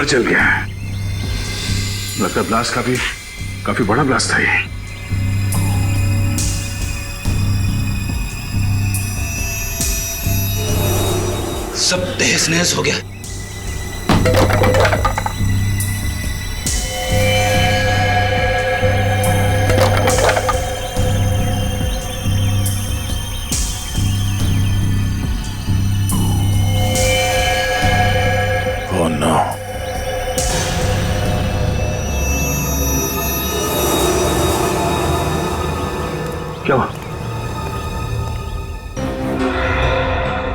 घर जल गया है। लगता ब्लास्ट काफी बड़ा ब्लास्ट था ये। सब तहस नहस हो गया। Oh no. क्या हुआ?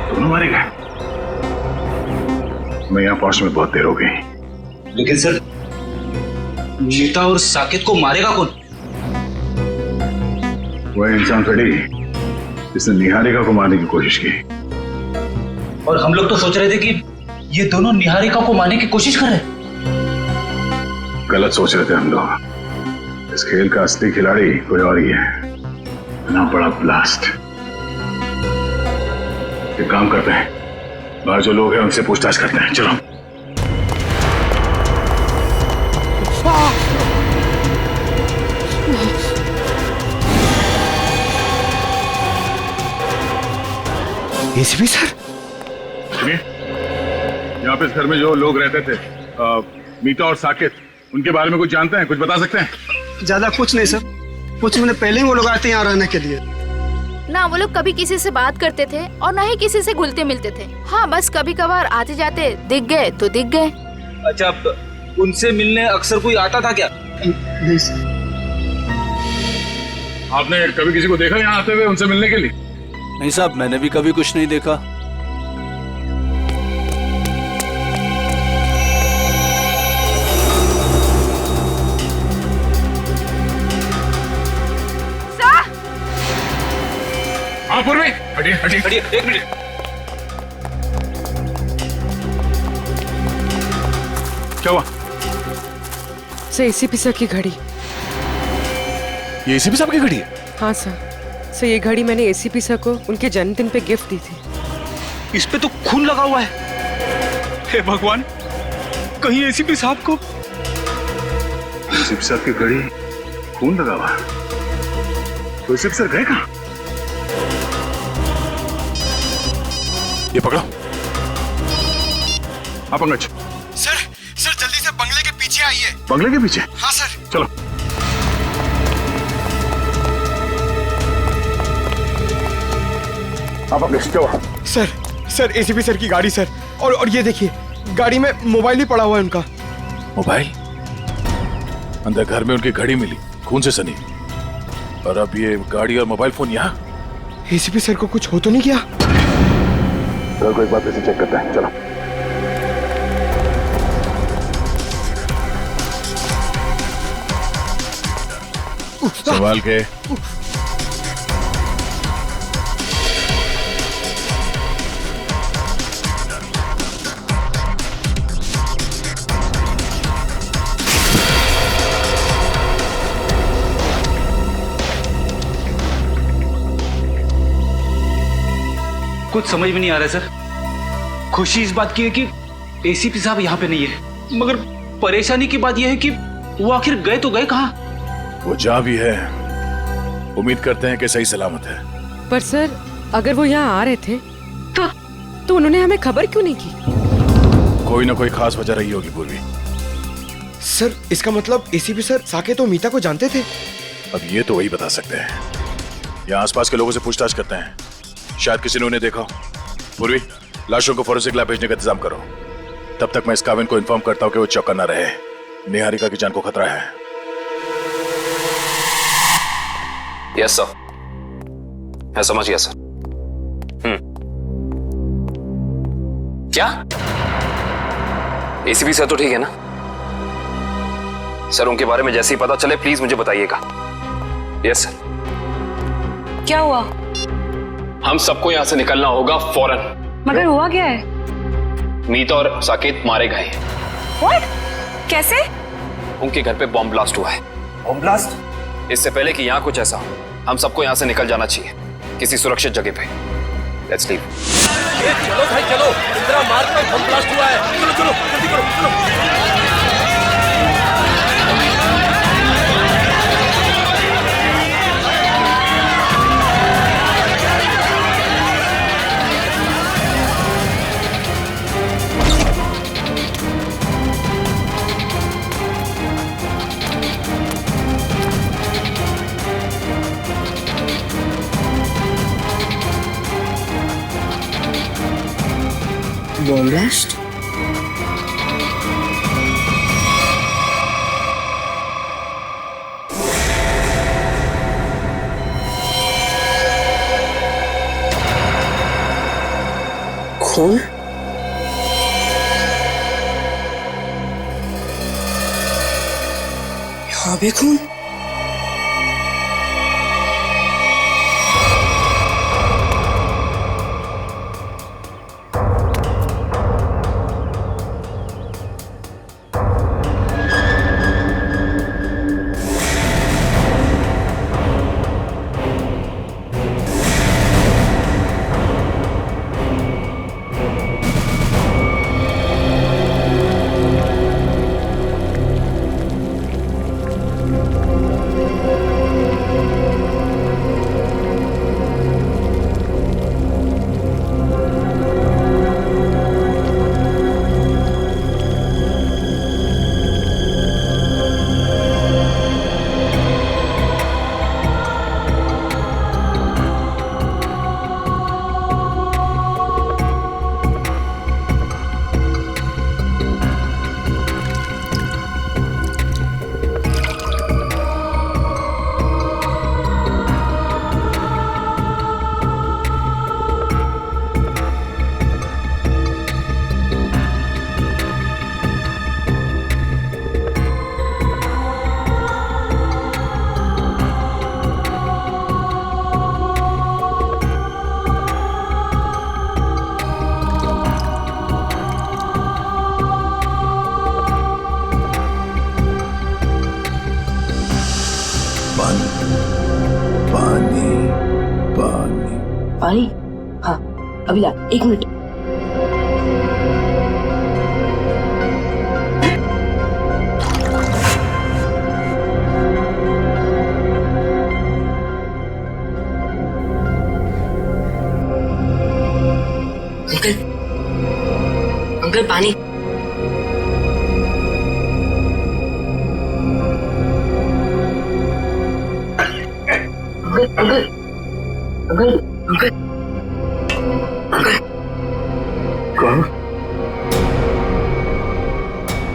दोनों मारे गए। मैं यहाँ पहुंचने में बहुत देर हो गई। लेकिन सर, मीता और साकेत को मारेगा कौन? वह इंसान थोड़ी जिसने निहारिका को मारने की कोशिश की। और हम लोग तो सोच रहे थे कि ये दोनों निहारिका को मारने की कोशिश कर रहे हैं। गलत सोच रहे थे हम लोग। इस खेल का असली खिलाड़ी कोई और ही है। इतना बड़ा ब्लास्ट। एक काम करते हैं, बाहर जो लोग हैं उनसे पूछताछ करते हैं। चलो। एसीपी सर, सुनिए, यहाँ पे इस घर में जो लोग रहते थे, मीता और साकेत, उनके बारे में कुछ जानते हैं? कुछ बता सकते हैं? ज्यादा कुछ नहीं सर। कुछ महीने पहले ही वो लोग आए थे यहाँ रहने के लिए। ना वो लोग कभी किसी से बात करते थे और ना ही किसी से घुलते मिलते थे। हाँ, बस कभी कभार आते जाते दिख गए तो दिख गए। अच्छा, उनसे मिलने अक्सर कोई आता था क्या? नहीं सर। आपने कभी किसी को देखा यहाँ आते हुए उनसे मिलने के लिए? नहीं साहब, मैंने भी कभी कुछ नहीं देखा। हाँ पूर्वी, हटिए हटिए हटिए, एक मिनट। क्या हुआ? सर, एसीपी सर की घड़ी। ये एसीपी साहब की घड़ी है? हाँ सर। ये घड़ी मैंने एसीपी सर को उनके जन्मदिन पे गिफ्ट दी थी। इस पे तो खून लगा हुआ है। हे भगवान, कहीं एसीपी साहब को। एसीपी साहब की घड़ी, खून लगा हुआ। तो एसीपी सर गए कहाँ? ये पकड़ो। आप पंकज। सर जल्दी से बंगले के पीछे आइए। बंगले के पीछे? हाँ सर। चलो। आप पंकज, क्या हुआ? सर एसीपी सर की गाड़ी सर। और ये देखिए, गाड़ी में मोबाइल भी पड़ा हुआ है उनका। मोबाइल? अंदर घर में उनकी घड़ी मिली, खून से सनी, और अब ये गाड़ी और मोबाइल फोन यहाँ? एसीपी सर को कुछ हो तो नहीं गया? घर को एक बार फिर से चेक करते हैं। चलो। संभाल के। कुछ समझ में नहीं आ रहा है सर। खुशी इस बात की है कि एसीपी साहब यहाँ पे नहीं है, मगर परेशानी की बात यह है कि वो आखिर गए तो गए कहाँ? वो जहाँ भी है, उम्मीद करते हैं कि सही सलामत है। पर सर, अगर वो यहाँ आ रहे थे तो उन्होंने हमें खबर क्यों नहीं की? कोई ना कोई खास वजह रही होगी पूर्वी। सर, इसका मतलब एसीपी सर साकेत और मीता को जानते थे। अब ये तो वही बता सकते हैं। यहाँ आसपास के लोगों से पूछताछ करते हैं, शायद किसी ने उन्हें देखा हो। पूर्वी, लाशों को फोरेंसिक लैब भेजने का इंतजाम करो। तब तक मैं इस काविन को इन्फॉर्म करता हूँ कि वो चौकन्ना न रहे। निहारिका की जान को खतरा है। यस सर, मैं समझ गया सर। क्या एसीपी सर तो ठीक है ना? सर, उनके बारे में जैसे ही पता चले प्लीज मुझे बताइएगा। Yes sir. क्या हुआ? हम सबको यहां से निकलना होगा फौरन। मगर हुआ क्या है? मीता और साकेत मारे गए हैं। What? कैसे? उनके घर पे बॉम्ब ब्लास्ट हुआ है। Bomb blast? इससे पहले कि यहाँ कुछ ऐसा हो, हम सबको यहाँ से निकल जाना चाहिए किसी सुरक्षित जगह पे। Let's leave. चलो भाई चलो, इंदिरा मार्ग पर बम ब्लास्ट हुआ है। चलो चलो जल्दी करो, चलो। Bomb blast? खून? यहाँ भी खून? पानी? हाँ अभी ला, 1 मिनट। अंकल, अंकल पानी। अंकल अंकल अंकल कौन?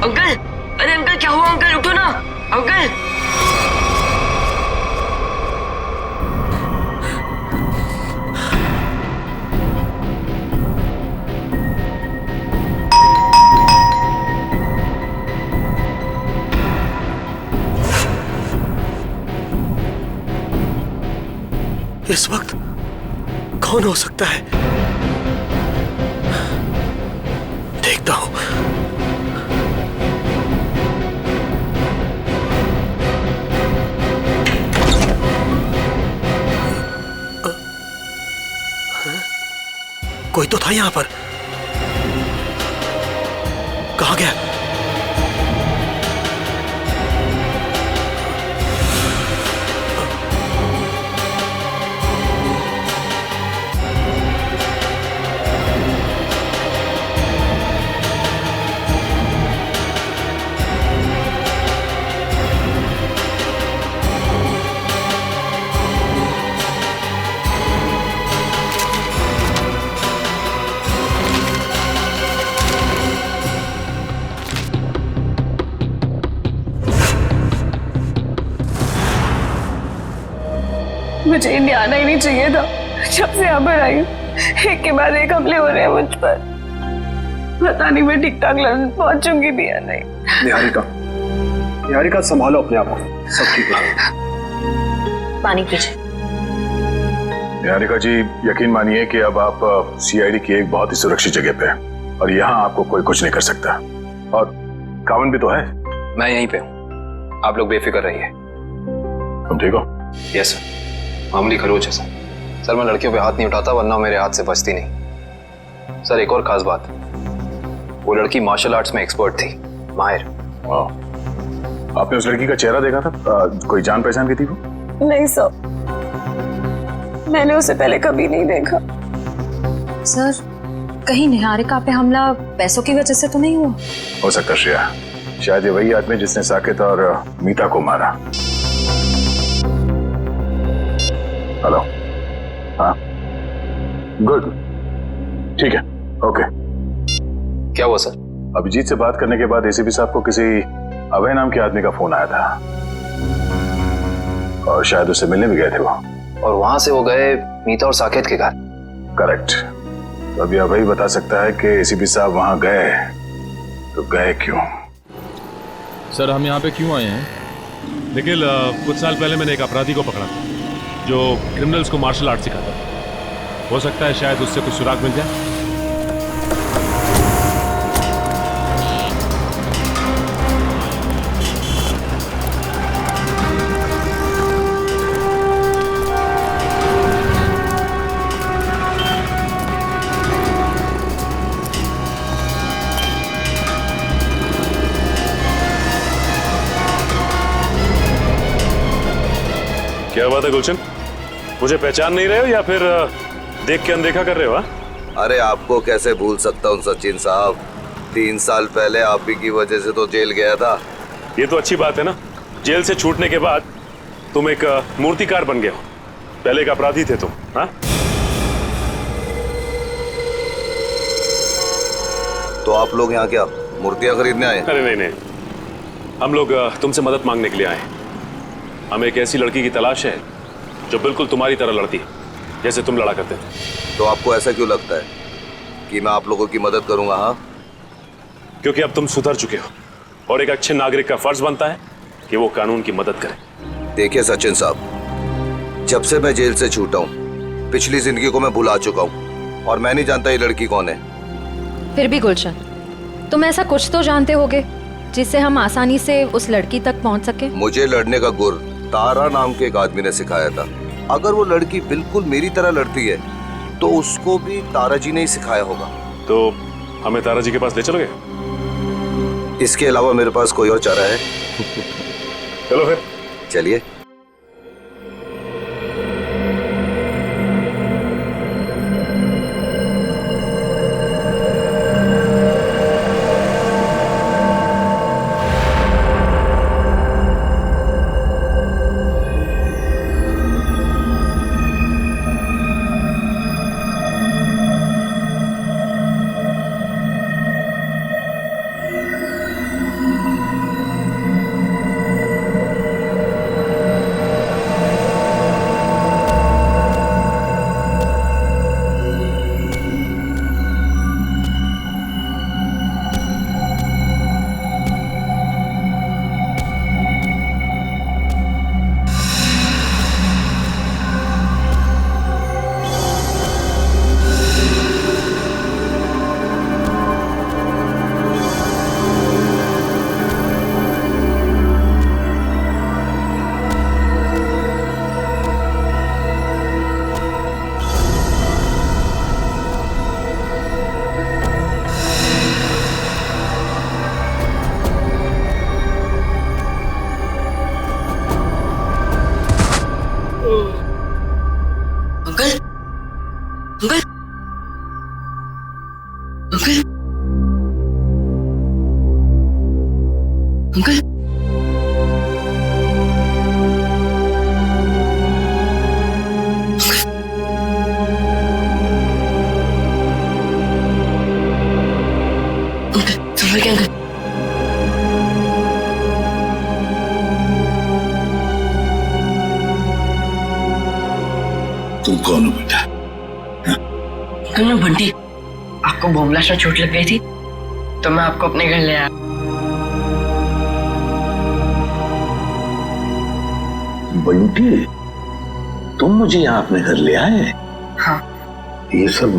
अंकल, अरे अंकल क्या हुआ? अंकल उठो ना अंकल। इस वक्त कौन हो सकता है? देखता हूं। कोई तो था यहां पर। कहां गया? मुझे इंडिया आना ही नहीं चाहिए था। जब से यहाँ पर आई हूँ, एक के बाद एक हमले हो रहे हैं मुझ पर। पता नहीं मैं ठीक ठाक लंदन पहुंचूंगी भी या नहीं। निहारिका संभालो अपने आप को, सब ठीक हो जाएगा। पानी पीछे। निहारिका जी, यकीन मानिए कि अब आप सीआईडी की एक बहुत ही सुरक्षित जगह पे हैं और यहाँ आपको कोई कुछ नहीं कर सकता। और कावन भी तो है। मैं यहीं पे हूँ, आप लोग बेफिक्र रहिए। तुम ठीक हो? यस सर, मामूली खरोच है सर। मैं लड़कियों पे हाथ नहीं उठाता, वरना मेरे हाथ से बचती नहीं। सर एक और खास बात, वो लड़की मार्शल आर्ट्स में एक्सपर्ट थी, माहिर। आपने उस लड़की का चेहरा देखा था? कोई जान पहचान की थी वो? नहीं सर, मैंने उसे पहले कभी नहीं देखा। सर कहीं निहारिका पे हमला पैसों की वजह से तो नहीं हुआ? हो सकता श्रेया, शायद ये वही आदमी जिसने साकेत और मीता को मारा। हेलो, हाँ गुड, ठीक है, ओके। क्या हुआ सर? अभिजीत से बात करने के बाद एसीपी साहब को किसी अभय नाम के आदमी का फोन आया था और शायद उससे मिलने भी गए थे वो। और वहां से वो गए मीता और साकेत के घर। करेक्ट। तो अभी अभय बता सकता है कि एसीपी साहब वहां गए तो गए क्यों। सर हम यहाँ पे क्यों आए हैं? निखिल, कुछ साल पहले मैंने एक अपराधी को पकड़ा था जो क्रिमिनल्स को मार्शल आर्ट सिखाता था। हो सकता है शायद उससे कुछ सुराग मिल जाए। क्या बात है गुलशन, मुझे पहचान नहीं रहे हो या फिर देख के अनदेखा कर रहे हो? अरे आपको कैसे भूल सकता हूँ सचिन साहब, 3 साल पहले आप ही की वजह से तो जेल गया था। ये तो अच्छी बात है ना, जेल से छूटने के बाद तुम एक मूर्तिकार बन गए हो। पहले एक अपराधी थे तुम। हाँ, तो आप लोग यहाँ क्या मूर्तियाँ खरीदने आए? अरे नहीं नहीं, हम लोग तुमसे मदद मांगने के लिए आए। हमें एक ऐसी लड़की की तलाश है जो बिल्कुल तुम्हारी तरह लड़ती है जैसे तुम लड़ा करते थे। तो आपको ऐसा क्यों लगता है कि मैं आप लोगों की मदद करूंगा? हाँ, क्योंकि अब तुम सुधर चुके हो और एक अच्छे नागरिक का फर्ज बनता है कि वो कानून की मदद करे। देखिए सचिन साहब, जब से मैं जेल से छूटा हूँ पिछली जिंदगी को मैं भुला चुका हूँ और मैं नहीं जानता ये लड़की कौन है। फिर भी गुलशन, तुम ऐसा कुछ तो जानते होगे जिससे हम आसानी से उस लड़की तक पहुंच सके। मुझे लड़ने का गुर तारा नाम के एक आदमी ने सिखाया था। अगर वो लड़की बिल्कुल मेरी तरह लड़ती है तो उसको भी तारा जी ने ही सिखाया होगा। तो हमें तारा जी के पास ले चलोगे? इसके अलावा मेरे पास कोई और चारा है? चलो फिर चलिए। तुम कौन हो बेटा? अंकल मैं बंटी, आपको बोमला से चोट लग गई थी तो मैं आपको अपने घर ले आया। बंटी, तुम मुझे यहाँ अपने घर ले आए? हाँ। ये सब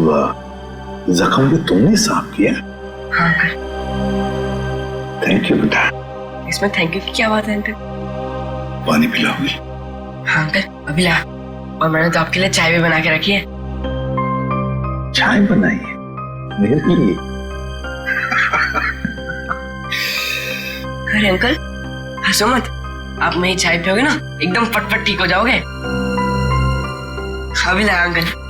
जख्म भी तुमने साफ किया? हाँ अंकल। थैंक यू बेटा। इसमें थैंक यू की क्या बात है अंकल? पानी पिलाओगे? हाँ अंकल अभी ला। और मैंने तो आपके लिए चाय भी बना के रखी है। चाय बनाई है मेरे लिए? अरे अंकल हंसो मत, आप मेरी चाय पियोगे ना एकदम फटफट ठीक हो जाओगे। अभी ला अंकल।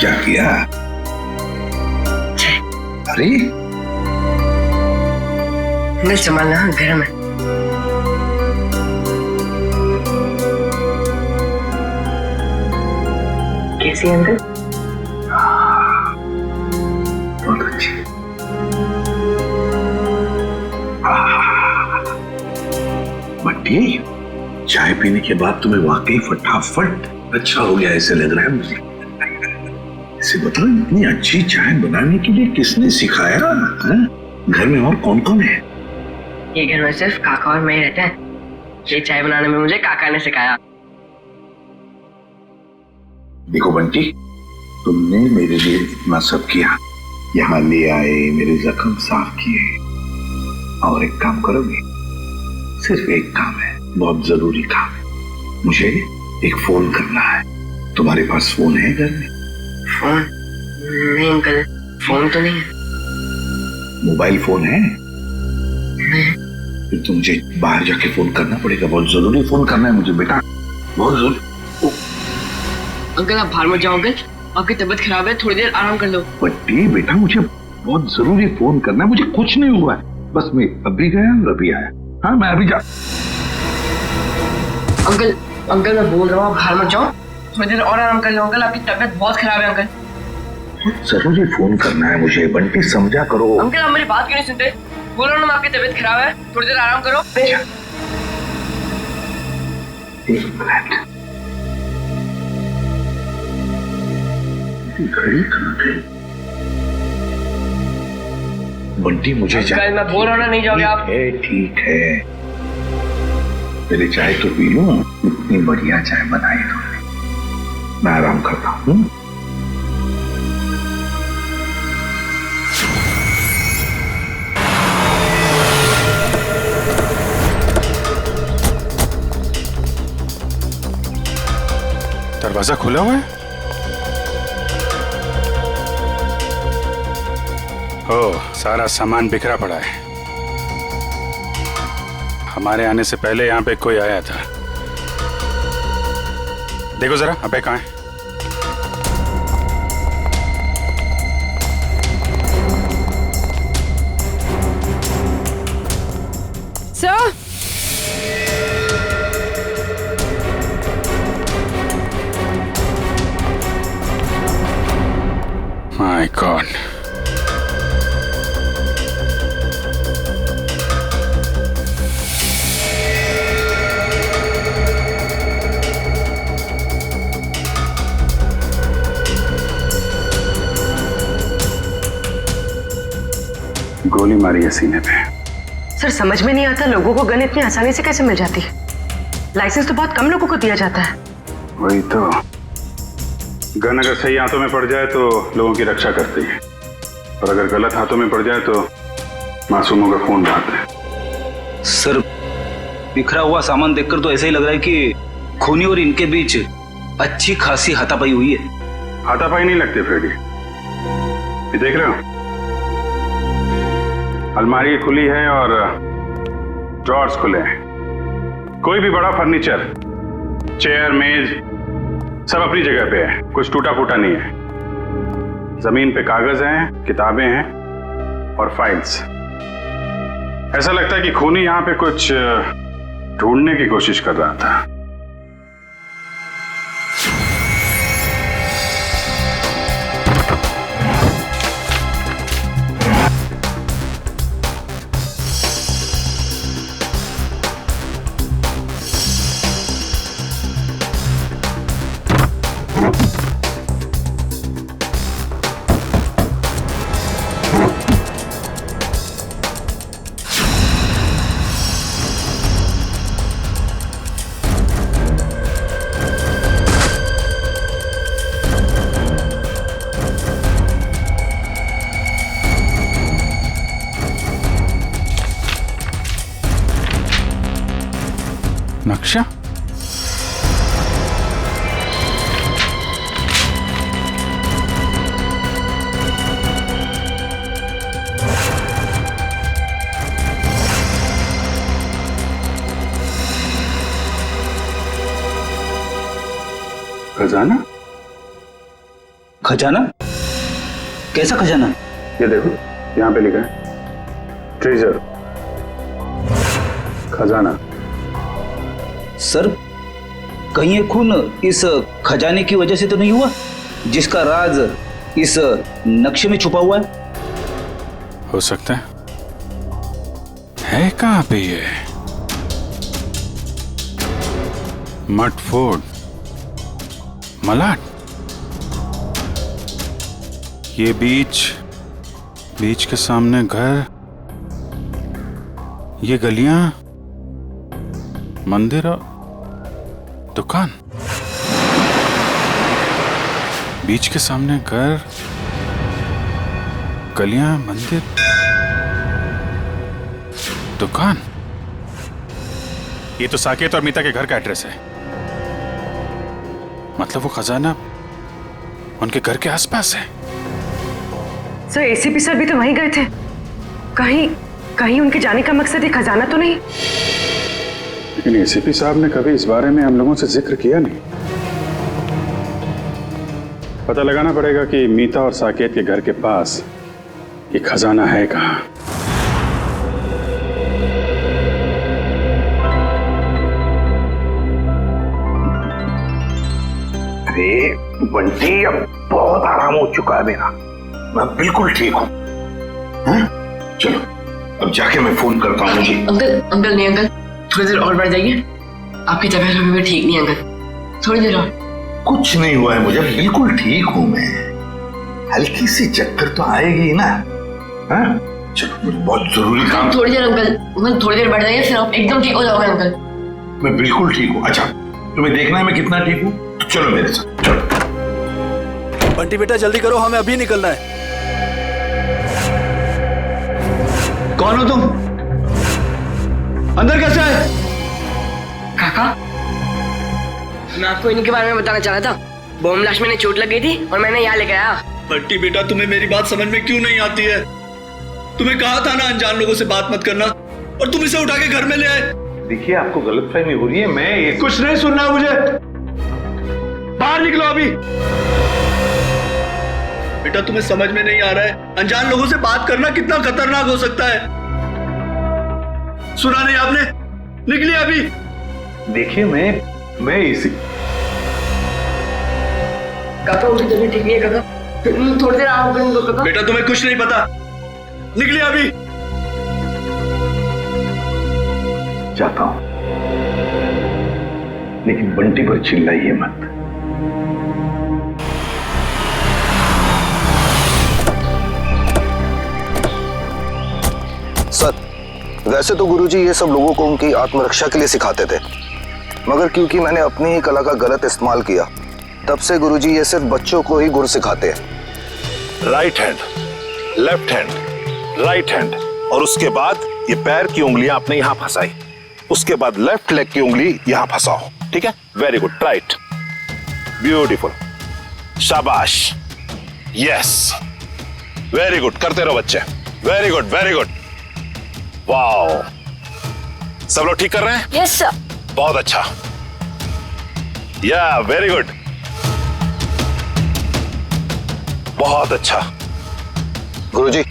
क्या किया? अरे अंकल संभालना घर में। कैसी है अंकल? बहुत अच्छी। बंटी, चाय पीने के बाद तुम्हें वाकई फटाफट अच्छा हो गया ऐसे लग रहा है मुझे। इसे बताओ, इतनी अच्छी चाय बनाने के लिए किसने सिखाया? घर में और कौन कौन है? ये घर में सिर्फ काका और मैं ही रहते हैं। ये चाय बनाने में मुझे काका ने सिखाया। देखो बंटी, तुमने मेरे लिए इतना सब किया, यहाँ ले आए, मेरे जख्म साफ किए, और एक काम करोगे? सिर्फ एक काम है, बहुत जरूरी काम है। मुझे एक फोन करना है। तुम्हारे पास फोन है घर में? फोन? नहीं अंकल, फोन तो नहीं है। मोबाइल फोन है? नहीं। फिर तो मुझे बाहर जाके फोन करना पड़ेगा, बहुत जरूरी फोन करना है मुझे बेटा, बहुत जरूरी। अंकल आप बाहर मत जाओ अंकल, आपकी तबीयत खराब है, थोड़ी देर आराम कर लो। बट्टी बेटा, मुझे बहुत जरूरी फोन करना है, मुझे कुछ नहीं हुआ है, बस मैं अभी गया और अभी आया। हाँ मैं अभी जा। अंकल मैं बोल रहा हूँ बाहर मत जाओ, थोड़ी देर और आराम कर लो अंकल, आपकी तबीयत बहुत खराब है अंकल। जरूरी फोन करना है मुझे, बंटी समझा करो। अंकल आप मेरी बात क्यों नहीं सुनते? बोल रहा हूँ ना आपकी तबीयत खराब है, थोड़ी देर आराम करो। एक मिनट, घड़ी कहाँ गई? बंटी मुझे अंकल मैं बोल रहा हूँ ना, नहीं जाओगे आप? ठीक है, मेरी चाय तो पी लो, इतनी बढ़िया चाय बनाई तुमने, मैं आराम करता हूँ। दरवाजा खुला हुआ है? ओह, सारा सामान बिखरा पड़ा है। हमारे आने से पहले यहाँ पे कोई आया था। देखो जरा, अबे कहाँ है? सर, माय गॉड, गोली मारी है सीने पे। सर समझ में नहीं आता, लोगों को गन इतनी आसानी से कैसे मिल जाती है? लाइसेंस तो बहुत कम लोगों को दिया जाता है। वही तो, गन अगर सही हाथों में पड़ जाए तो लोगों की रक्षा करती है, और अगर गलत हाथों में पड़ जाए तो मासूमों का खून बहाता है। सर, बिखरा हुआ सामान देखकर तो ऐसा ही लग रहा है कि खूनी और इनके बीच अच्छी खासी हाथापाई हुई है। हाथापाई नहीं लगती फ्रेडी, ये देख रहे हो, अलमारी खुली है और ड्रॉर्स खुले हैं। कोई भी बड़ा फर्नीचर, चेयर, मेज, सब अपनी जगह पे है, कुछ टूटा फूटा नहीं है। जमीन पे कागज हैं, किताबें हैं और फाइल्स। ऐसा लगता है कि खूनी यहां पे कुछ ढूंढने की कोशिश कर रहा था। नक्शा? खजाना? खजाना? कैसा खजाना? ये देखो, यहाँ पे लिखा है ट्रेजर, खजाना। सर, कहीं ये खून इस खजाने की वजह से तो नहीं हुआ जिसका राज इस नक्शे में छुपा हुआ है? हो सकता है कहाँ पे ये? मट फोर्ड, मलाड, ये बीच के सामने घर, ये गलियां, मंदिर और दुकान। बीच के सामने घर, गलियां, मंदिर, दुकान। ये तो साकेत और मीता के घर का एड्रेस है। मतलब वो खजाना उनके घर के आसपास है। सर एसीपी सर भी तो वहीं गए थे। कहीं उनके जाने का मकसद ये खजाना तो नहीं? लेकिन एसीपी साहब ने कभी इस बारे में हम लोगों से जिक्र किया नहीं। पता लगाना पड़ेगा कि मीता और साकेत के घर के पास ये खजाना है कहाँ। अरे बंटी, अब बहुत आराम हो चुका है मेरा, मैं बिल्कुल ठीक हूँ। चलो अब जाके मैं फोन करता हूँ। अंकल नहीं अंकल, थोड़ी देर और बढ़ जाइए। आपकी तबीयत अभी भी ठीक नहीं है अंकल, थोड़ी देर और। कुछ नहीं हुआ है मुझे, बिल्कुल ठीक हूँ मैं। हल्की सी चक्कर तो आएगी ना। हाँ? चलो मुझे बहुत जरूरी काम। थोड़ी देर अंकल, थोड़ी देर बढ़ जाइए, फिर आप एकदम ठीक हो जाओगे अंकल। मैं बिल्कुल ठीक हूँ। अच्छा, तुम्हें देखना है मैं कितना ठीक हूँ? तो चलो मेरे साथ, चलो। बंटी बेटा जल्दी करो, हमें अभी निकलना है। कौन हो तुम? अंदर कैसे आए? काका, मैं आपको इनके बारे में बताना चाह रहा था। बॉम्ब ब्लास्ट में चोट लग गई थी और मैंने यहाँ लेकर आया। बंटी बेटा, तुम्हें मेरी बात समझ में क्यों नहीं आती है? तुम्हें कहा था ना अनजान लोगों से बात मत करना, और तुम इसे उठा के घर में ले आए। देखिए आपको गलतफहमी हो रही है। मैं कुछ नहीं सुनना मुझे, बाहर निकलो अभी। बेटा तुम्हें समझ में नहीं आ रहा है, अनजान लोगों से बात करना कितना खतरनाक हो सकता है। सुना नहीं आपने? निकलिए अभी। देखिए मैं इसी काका उनकी तबीयत ठीक नहीं है काका, थोड़ी देर आराम करने दो काका। बेटा तुम्हें कुछ नहीं पता, निकलिए अभी। जाता हूं, लेकिन बंटी पर चिल्लाइए मत। सर, वैसे तो गुरुजी ये सब लोगों को उनकी आत्मरक्षा के लिए सिखाते थे, मगर क्योंकि मैंने अपनी ही कला का गलत इस्तेमाल किया, तब से गुरुजी ये सिर्फ बच्चों को ही गुर सिखाते हैं। Right hand, left hand, right hand, और उसके बाद ये पैर की उंगलियां आपने यहां फंसाई, उसके बाद लेफ्ट लेग की उंगली यहां फंसाओ। ठीक है? वेरी गुड, राइट, ब्यूटीफुल, शाबाश, यस, वेरी गुड, करते रहो बच्चे, very good, very good, wow. सब लोग ठीक कर रहे हैं? Yes sir. बहुत अच्छा, या वेरी गुड, बहुत अच्छा। गुरुजी,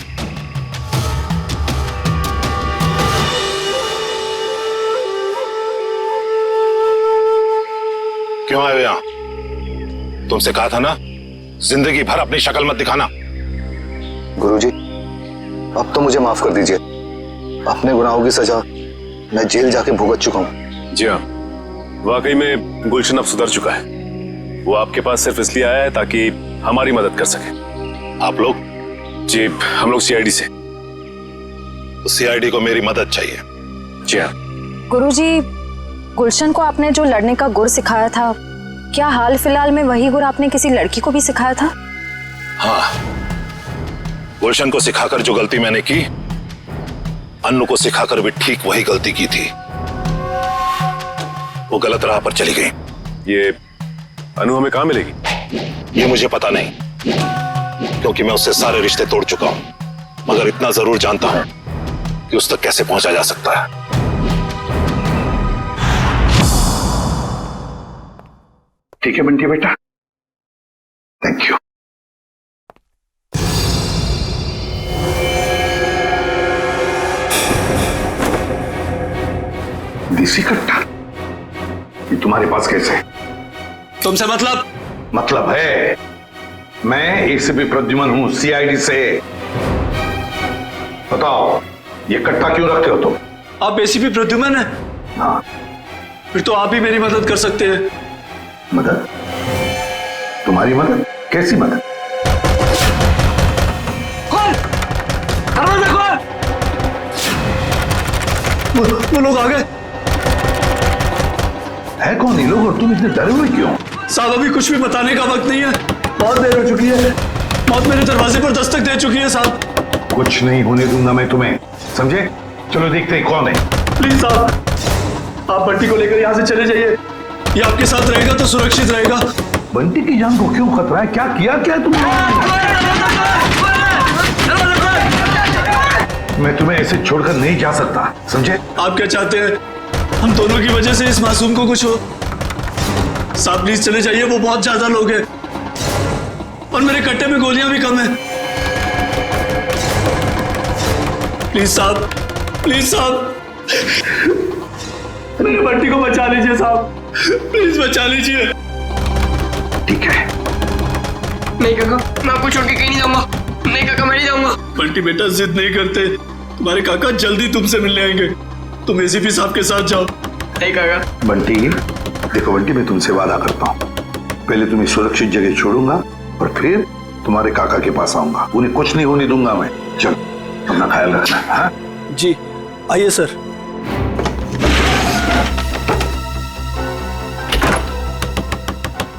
क्यों आए हो यहां? तुमसे कहा था ना जिंदगी भर अपनी शक्ल मत दिखाना। गुरुजी, अब तो मुझे माफ कर दीजिए। अपने गुनाहों की सजा मैं जेल जाके भुगत चुका हूं। जी हाँ, वाकई में गुलशन अब सुधर चुका है। वो आपके पास सिर्फ इसलिए आया है ताकि हमारी मदद कर सके। आप लोग? जी, हम लोग सीआईडी से। तो सीआईडी को मेरी मदद चाहिए। जी हाँ। गुरुजी, गुलशन को आपने जो लड़ने का गुर सिखाया था, क्या हाल फिलहाल में वही गुर आपने किसी लड़की को भी सिखाया था? हाँ, गुलशन को सिखाकर जो गलती मैंने की, अन्नू को सिखाकर भी ठीक वही गलती की थी। वो गलत राह पर चली गई। ये अनु हमें कहां मिलेगी? ये मुझे पता नहीं, क्योंकि मैं उससे सारे रिश्ते तोड़ चुका हूं, मगर इतना जरूर जानता हूं कि उस तक कैसे पहुंचा जा सकता है। ठीक है बंटी बेटा, थैंक यू। तुम्हारे पास कैसे? तुमसे मतलब है, मैं एसीपी प्रद्युमन हूं, सीआईडी से। बताओ, ये कट्टा क्यों रखे हो तुम? आप एसीपी प्रद्युमन हैं? हाँ। फिर तो आप ही मेरी मदद कर सकते हैं। मदद? तुम्हारी मदद? कैसी मदद? खोल! दरवाजा खोल! वो लोग आ गए। है कौन ये लोग और तुम इतने डरे हुए क्यों? साहब, अभी कुछ भी बताने का वक्त नहीं है। बहुत देर हो चुकी है। मौत मेरे दरवाजे पर दस्तक दे चुकी है साहब। कुछ नहीं होने दूंगा मैं तुम्हें, समझे? चलो देखते हैं कौन है। प्लीज साहब, आप बंटी को लेकर यहाँ से चले जाइए। ये आपके साथ रहेगा तो सुरक्षित रहेगा। बंटी की जान को क्यों खतरा है? क्या किया क्या तुमने? मैं तुम्हें ऐसे छोड़कर नहीं जा सकता, समझे? आप क्या चाहते हैं? हम दोनों की वजह से इस मासूम को कुछ हो? साहब प्लीज चले जाइए, वो बहुत ज्यादा लोग हैं और मेरे कट्टे में गोलियां भी कम हैं। प्लीज साहब, मेरे बंटी को बचा लीजिए साहब, प्लीज बचा लीजिए। ठीक है। नहीं काका, मैं आपको छोड़ के कहीं नहीं जाऊंगा। नहीं काका, मैं नहीं जाऊंगा। बंटी बेटा, जिद नहीं करते, तुम्हारे काका जल्दी तुमसे मिलने आएंगे। तुम एसीपी साहब के साथ जाओ। नहीं काका। बंटी, देखो बंटी, मैं तुमसे वादा करता हूँ, पहले तुम्हें सुरक्षित जगह छोड़ूंगा और फिर तुम्हारे काका के पास आऊंगा। उन्हें कुछ नहीं होने दूंगा मैं। चल, अपना ख्याल रखना। हाँ जी, आइए सर।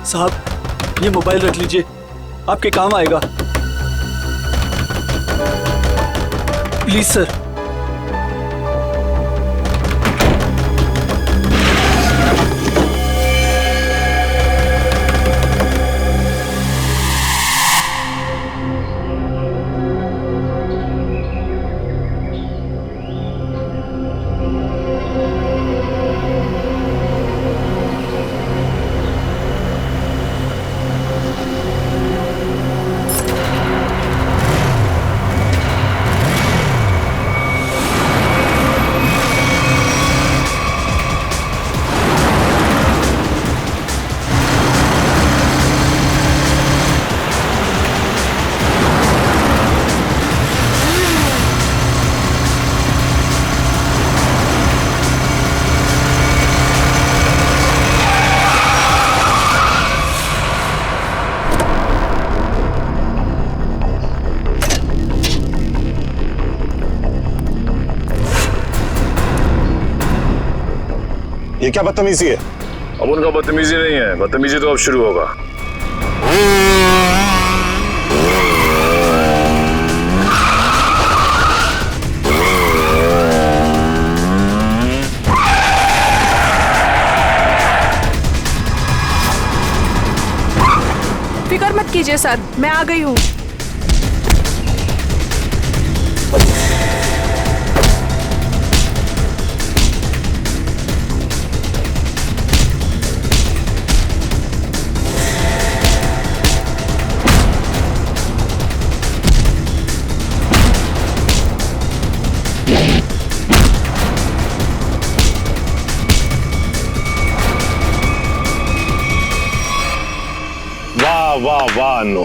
साहब, ये मोबाइल रख लीजिए, आपके काम आएगा। Please sir. ये क्या बदतमीजी है? अब उनका बदतमीजी नहीं है, बदतमीजी तो अब शुरू होगा। फिक्र मत कीजिए सर, मैं आ गई हूँ। वाह वाह अन्नू,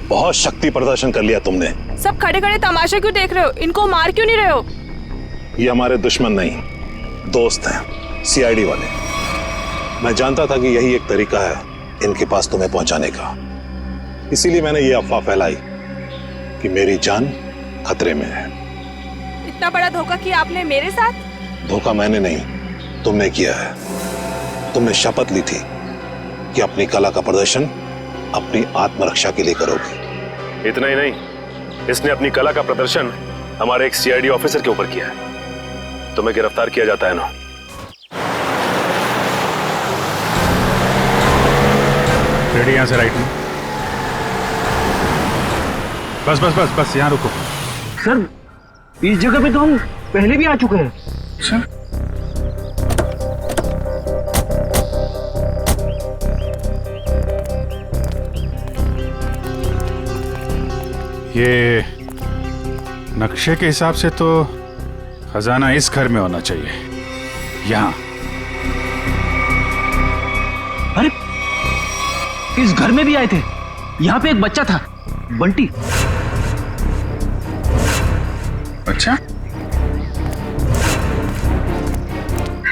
बहुत शक्ति प्रदर्शन कर लिया तुमने। सब खड़े खड़े तमाशा क्यों देख रहे हो? इनको मार क्यों नहीं रहे हो? ये हमारे दुश्मन नहीं, दोस्त हैं, सीआईडी वाले। मैं जानता था कि यही एक तरीका है इनके पास तुम्हें पहुंचाने का, इसीलिए मैंने ये अफवाह फैलाई कि मेरी जान खतरे में है। इतना बड़ा धोखा किया आपने मेरे साथ? धोखा मैंने नहीं, तुमने किया है। तुमने शपथ ली थी कि अपनी कला का प्रदर्शन अपनी आत्मरक्षा के लिए करोगे। इतना ही नहीं, इसने अपनी कला का प्रदर्शन हमारे एक सीआईडी ऑफिसर के ऊपर किया है। तुम्हें गिरफ्तार किया जाता है ना। रेडी, यहां से राइट में। बस बस बस बस, यहां रुको। सर, इस जगह पे तो हम पहले भी आ चुके हैं। सर, ये नक्शे के हिसाब से तो खजाना इस घर में होना चाहिए, यहाँ। इस घर में भी आए थे। यहाँ पे एक बच्चा था, बंटी। अच्छा,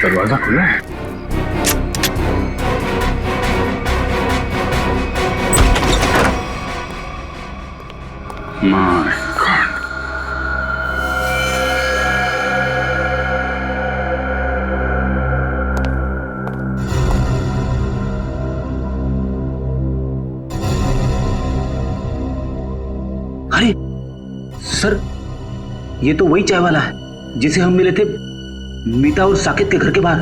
दरवाजा खुला है। My God. अरे सर, ये तो वही चाय वाला है जिसे हम मिले थे मीता और साकिब के घर के बाहर।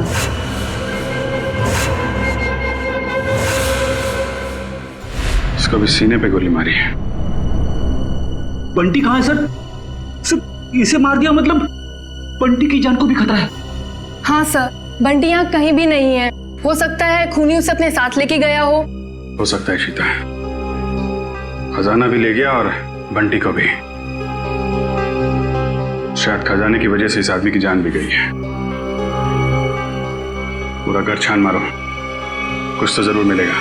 इसको भी सीने पे गोली मारी है। बंटी कहाँ है सर? सर इसे मार दिया मतलब बंटी की जान को भी खतरा है। हाँ सर, बंटी यहाँ कहीं भी नहीं है। हो सकता है खूनी उसे अपने साथ लेके गया हो सकता है शीता, खजाना भी ले गया और बंटी को भी। शायद खजाने की वजह से इस आदमी की जान भी गई है। पूरा घर छान मारो, कुछ तो जरूर मिलेगा।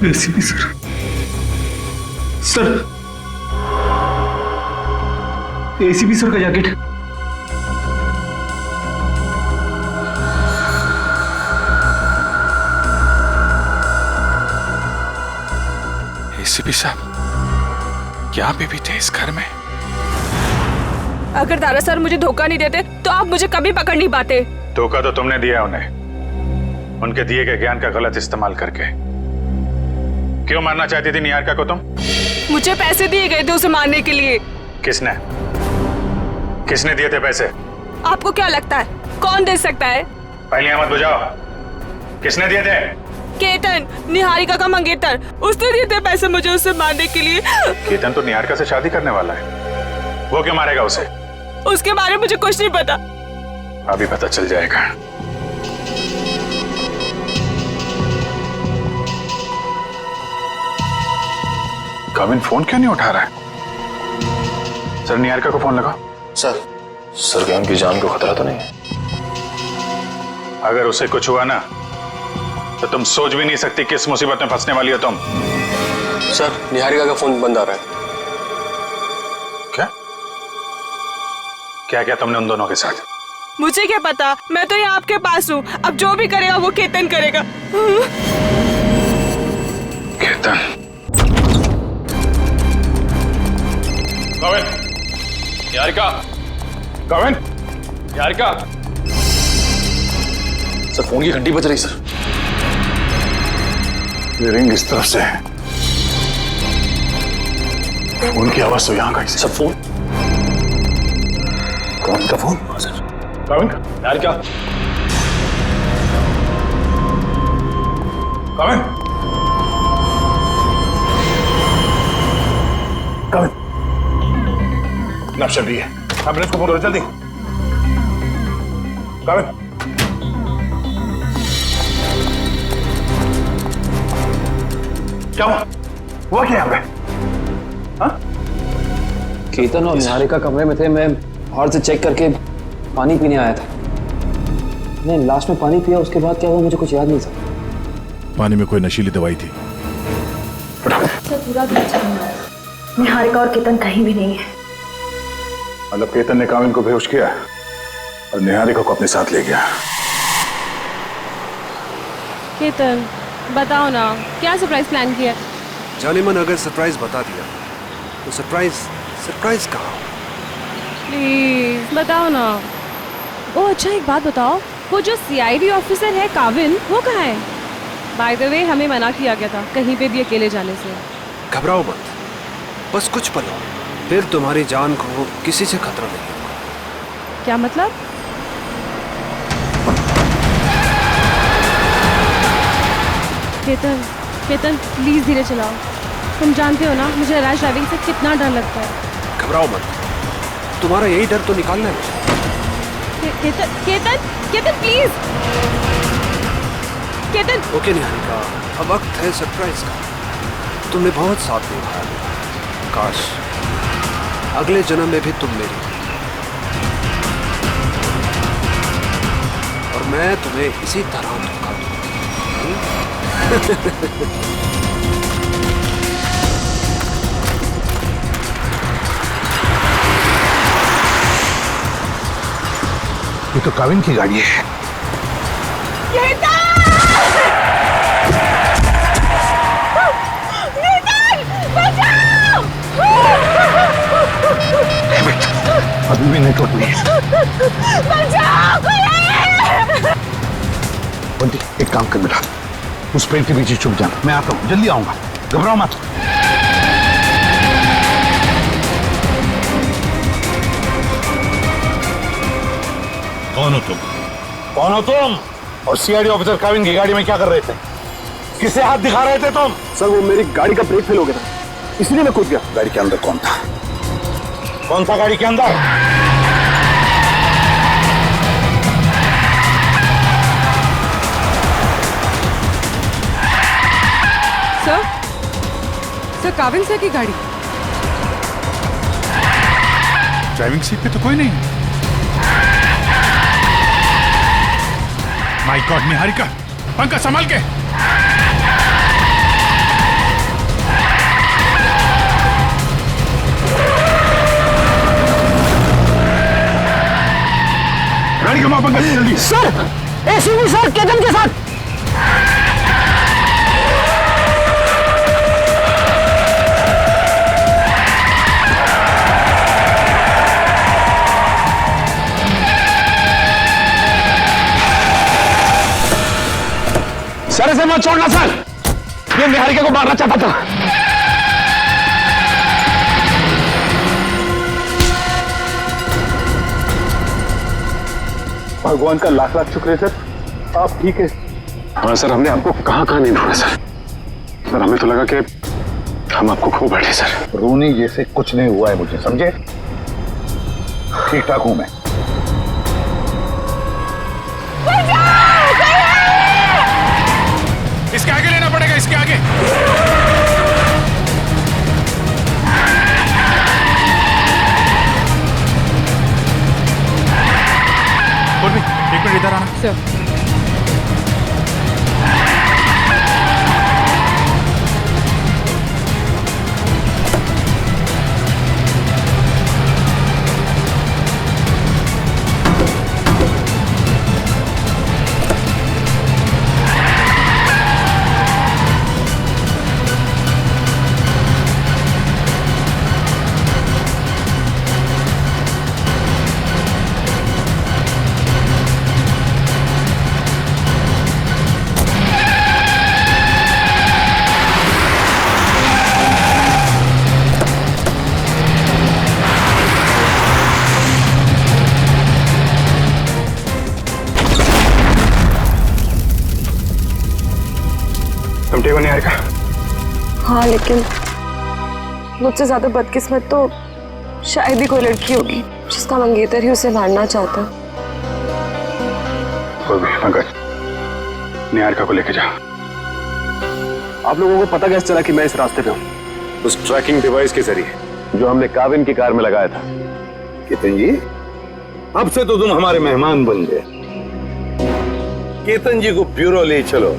ACP sir, sir ACP sir का जैकेट। एसीपी साहब यहाँ पे भी थे इस घर में? अगर दारा सर मुझे धोखा नहीं देते तो आप मुझे कभी पकड़ नहीं पाते। धोखा तो तुमने दिया उन्हें, उनके दिए गए ज्ञान का गलत इस्तेमाल करके। क्यों मारना चाहती थी निहारिका को तुम? मुझे पैसे दिए गए थे उसे मारने के लिए। किसने किसने दिए थे पैसे? आपको क्या लगता है कौन दे सकता है? पहले मत बुझाओ, किसने दिए थे? केतन, निहारिका का मंगेतर, उसने दिए थे पैसे मुझे उसे मारने के लिए। केतन तो निहारिका से शादी करने वाला है, वो क्यों मारेगा उसे? उसके बारे में मुझे कुछ नहीं पता। अभी पता चल जाएगा। कविन फोन क्यों नहीं उठा रहा है? सर निहारिका को फोन लगा। सर क्या उनकी जान को खतरा तो नहीं है? अगर उसे कुछ हुआ ना तो तुम सोच भी नहीं सकती किस मुसीबत में फंसने वाली हो तुम। सर निहारिका का फोन बंद आ रहा है। क्या क्या क्या तुमने उन दोनों के साथ? मुझे क्या पता, मैं तो यहाँ आपके पास हूँ। अब जो भी करेगा वो केतन करेगा। केतन। कविन, निहारिका, कविन, निहारिका। सर फोन की घंटी बज रही सर। ये रिंग इस तरफ से है, फोन की आवाज तो यहाँ का। सर फोन, कौन का फोन? सर कविन, निहारिका। कविन, कविन, नब चल रही है, एम्बुलेंस को फोन करो जल्दी। कविन, क्या हुआ क्या यहाँ पे? हाँ? केतन और निहारिका कमरे में थे, मैं बाहर से चेक करके पानी पीने आया था। मैं लास्ट में पानी पिया, उसके बाद क्या हुआ मुझे कुछ याद नहीं था। पानी में कोई नशीली दवाई थी। पूरा निहारिका और केतन कहीं भी नहीं है। मतलब केतन ने काविन को बेहोश किया और निहारिका को अपने साथ ले गया। केतन बताओ ना, क्या सरप्राइज प्लान किया? जाने मन अगर सरप्राइज बता दिया तो सरप्राइज कहाँ? प्लीज बताओ ना। ओ अच्छा, एक बात बताओ, वो जो सीआईडी ऑफिसर है काविन, वो कहाँ है? बाय द वे हमें मना किया गया था कहीं पे भी अकेले जाने से। घबराओ मत, बस कुछ पल और, फिर तुम्हारी जान को किसी से खतरा नहीं होगा। क्या मतलब? केतन, केतन प्लीज धीरे चलाओ। तुम जानते हो ना मुझे रैश ड्राइविंग से कितना डर लगता है। घबराओ मत, तुम्हारा यही डर तो निकालना है मुझे। केतन, केतन, केतन प्लीज। केतन। ओके निहारिका, अब वक्त है सरप्राइज का। तुमने बहुत साथ निभाया मेरा। काश अगले जन्म में भी तुम मेरी और मैं तुम्हें इसी तरह धोखा दूंगा। ये तो काविन की गाड़ी है। अभी भी नेटवर्क नहीं है। बंटी एक काम कर बेटा, उस पेड़ के पीछे छुप जाना। मैं आता हूँ, जल्दी आऊंगा, घबराओ मत। कौन हो तुम? कौन हो तुम? और सीआईडी ऑफिसर काविन की गाड़ी में क्या कर रहे थे? किसे हाथ दिखा रहे थे तुम? सर वो मेरी गाड़ी का ब्रेक फेल हो गया था, इसलिए मैं कूद गया। गाड़ी के अंदर कौन था? कौन था गाड़ी के अंदर? सर काविन सर की गाड़ी। ड्राइविंग सीट पे तो कोई नहीं। माय गॉड निहारिका, पंखा संभाल के। गाड़ी का पंखा जल्दी। सर एसीपी सर केतन के साथ। सर इसे मत छोड़ना सर, ये निहारिका को मारना चाहता था। भगवान का लाख लाख शुक्र है सर, आप ठीक है। हाँ सर, हमने आपको कहाँ कहाँ नहीं ढूंढा सर। सर हमें तो लगा कि हम आपको खो बैठे सर। रोनी जैसे कुछ नहीं हुआ है मुझे, समझे? ठीक ठाक हूं मैं। इसके आगे लेना पड़ेगा, इसके आगे। एक मिनट इधर आना। हाँ लेकिन मुझसे ज्यादा बदकिस्मत तो शायद ही कोई लड़की होगी जिसका मंगेतर ही उसे मारना चाहता। निहारिका को लेके जा। आप लोगों को पता कैसे चला कि मैं इस रास्ते पे हूँ? उस ट्रैकिंग डिवाइस के जरिए जो हमने काविन की कार में लगाया था। केतन जी, अब से तो तुम हमारे मेहमान बन गए। केतन जी को ब्यूरो ले चलो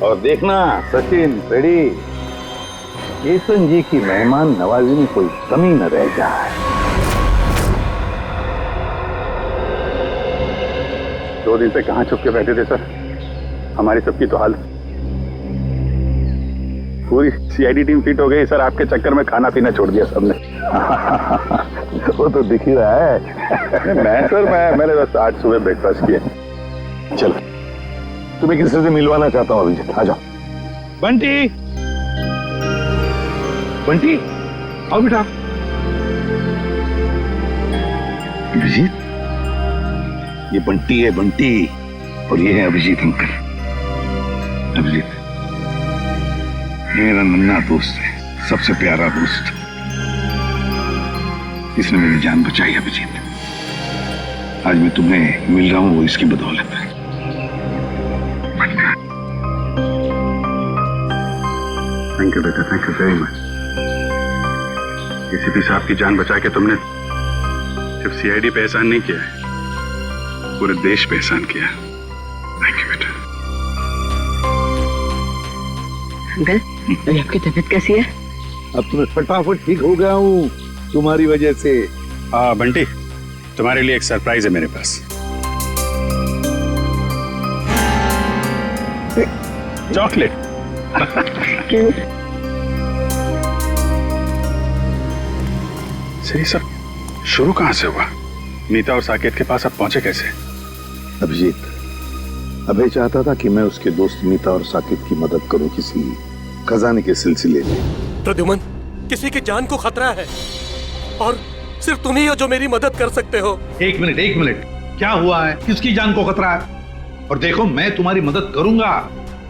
और देखना सचिन पेड़ी, केतन जी की मेहमान नवाजी में कोई कमी न रह जाए। 2 दिन से कहाँ छुप के बैठे थे सर? हमारी सबकी तो हाल, पूरी सीआईडी टीम फिट हो गई सर। आपके चक्कर में खाना पीना छोड़ दिया सबने। वो तो दिख ही रहा है। मैंने बस आज सुबह ब्रेकफास्ट किया। चलो, तुम्हें किसी से मिलवाना चाहता हूँ अभिजीत, आ जाओ। बंटी, बंटी आओ बेटा। अभिजीत, ये बंटी है, बंटी, और ये है अभिजीत अंकल। अभिजीत ये मेरा नन्हा दोस्त है, सबसे प्यारा दोस्त। इसने मेरी जान बचाई अभिजीत। आज मैं तुम्हें मिल रहा हूं वो इसकी बदौलत है। थैंक यू बेटा, thank you very much. ACP साहब की जान बचा के तुमने सिर्फ सीआईडी पे एहसान नहीं किया है, पूरे देश पे एहसान किया। थैंक यू बेटा। अंकल, अभी आपकी तबीयत कैसी है? अब तुम्हें फटाफट ठीक हो गया हूँ तुम्हारी वजह से। बंटी, तुम्हारे लिए एक सरप्राइज है मेरे पास। चॉकलेट। सही सर, शुरू कहां से हुआ? नीता और साकेत के पास आप पहुंचे कैसे? अभिजीत, अभय चाहता था कि मैं उसके दोस्त नीता और साकेत की मदद करूं किसी खजाने के सिलसिले में। प्रद्युमन, किसी की जान को खतरा है और सिर्फ तुम ही हो जो मेरी मदद कर सकते हो। एक मिनट, क्या हुआ है? किसकी जान को खतरा है? और देखो, मैं तुम्हारी मदद करूंगा।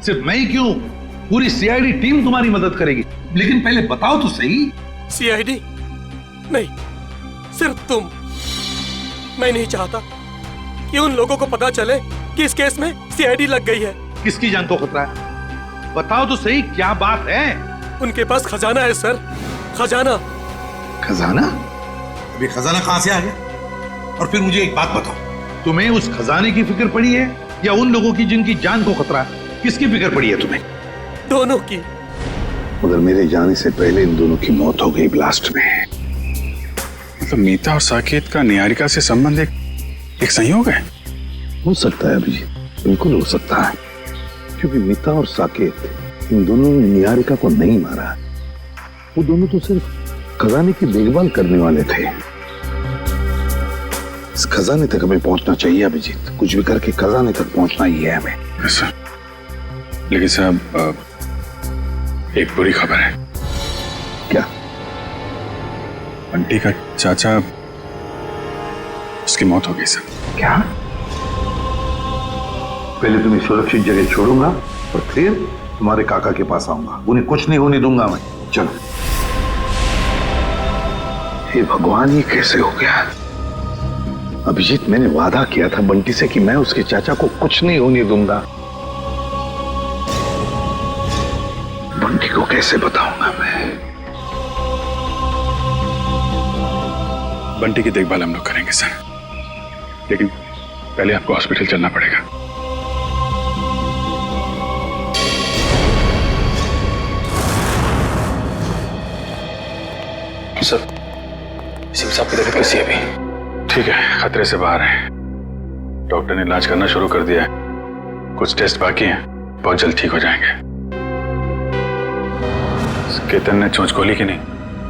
सिर्फ मैं ही क्यों, पूरी सीआईडी टीम तुम्हारी मदद करेगी। लेकिन पहले बताओ तो सही। सीआईडी नहीं, सिर्फ तुम। मैं नहीं चाहता कि उन लोगों को पता चले कि इस केस में सीआईडी लग गई है। किसकी जान को खतरा है? बताओ तो सही, क्या बात है? उनके पास खजाना है सर, खजाना। खजाना? अभी खजाना कहां से आ गया? और फिर मुझे एक बात बताओ, तुम्हें उस खजाने की फिक्र पड़ी है या उन लोगों की जिनकी जान को खतरा है? किसकी फिक्र पड़ी है तुम्हें? दोनों की। मगर मेरे जाने से पहले इन दोनों की मौत हो गई ब्लास्ट में। मतलब नीता और साकेत का निहारिका से संबंध एक संयोग है? हो सकता है अभिजीत, बिल्कुल हो सकता है, क्योंकि नीता और साकेत इन दोनों ने निहारिका को नहीं मारा। वो दोनों तो सिर्फ खजाने की देखभाल करने वाले थे। इस खजाने तक हमें पहुंचना चाहिए अभिजीत, कुछ भी करके खजाने तक पहुंचना ही है हमें। सर, लेकिन साहब एक बुरी खबर है। क्या? बंटी का चाचा, उसकी मौत हो गई सर। क्या? पहले तुम्हें सुरक्षित जगह छोड़ूंगा और फिर तुम्हारे काका के पास आऊंगा। उन्हें कुछ नहीं होने दूंगा मैं। चलो। हे भगवान, ये कैसे हो गया? अभिजीत, मैंने वादा किया था बंटी से कि मैं उसके चाचा को कुछ नहीं होने दूंगा। बंटी को कैसे बताऊंगा मैं? बंटी की देखभाल हम लोग करेंगे सर, लेकिन पहले आपको हॉस्पिटल चलना पड़ेगा। सर, सीम साहब की तबीयत कैसी है अभी? ठीक है, खतरे से बाहर है। डॉक्टर ने इलाज करना शुरू कर दिया है। कुछ टेस्ट बाकी हैं, बहुत जल्द ठीक हो जाएंगे। केतन ने चोंच खोली कि नहीं?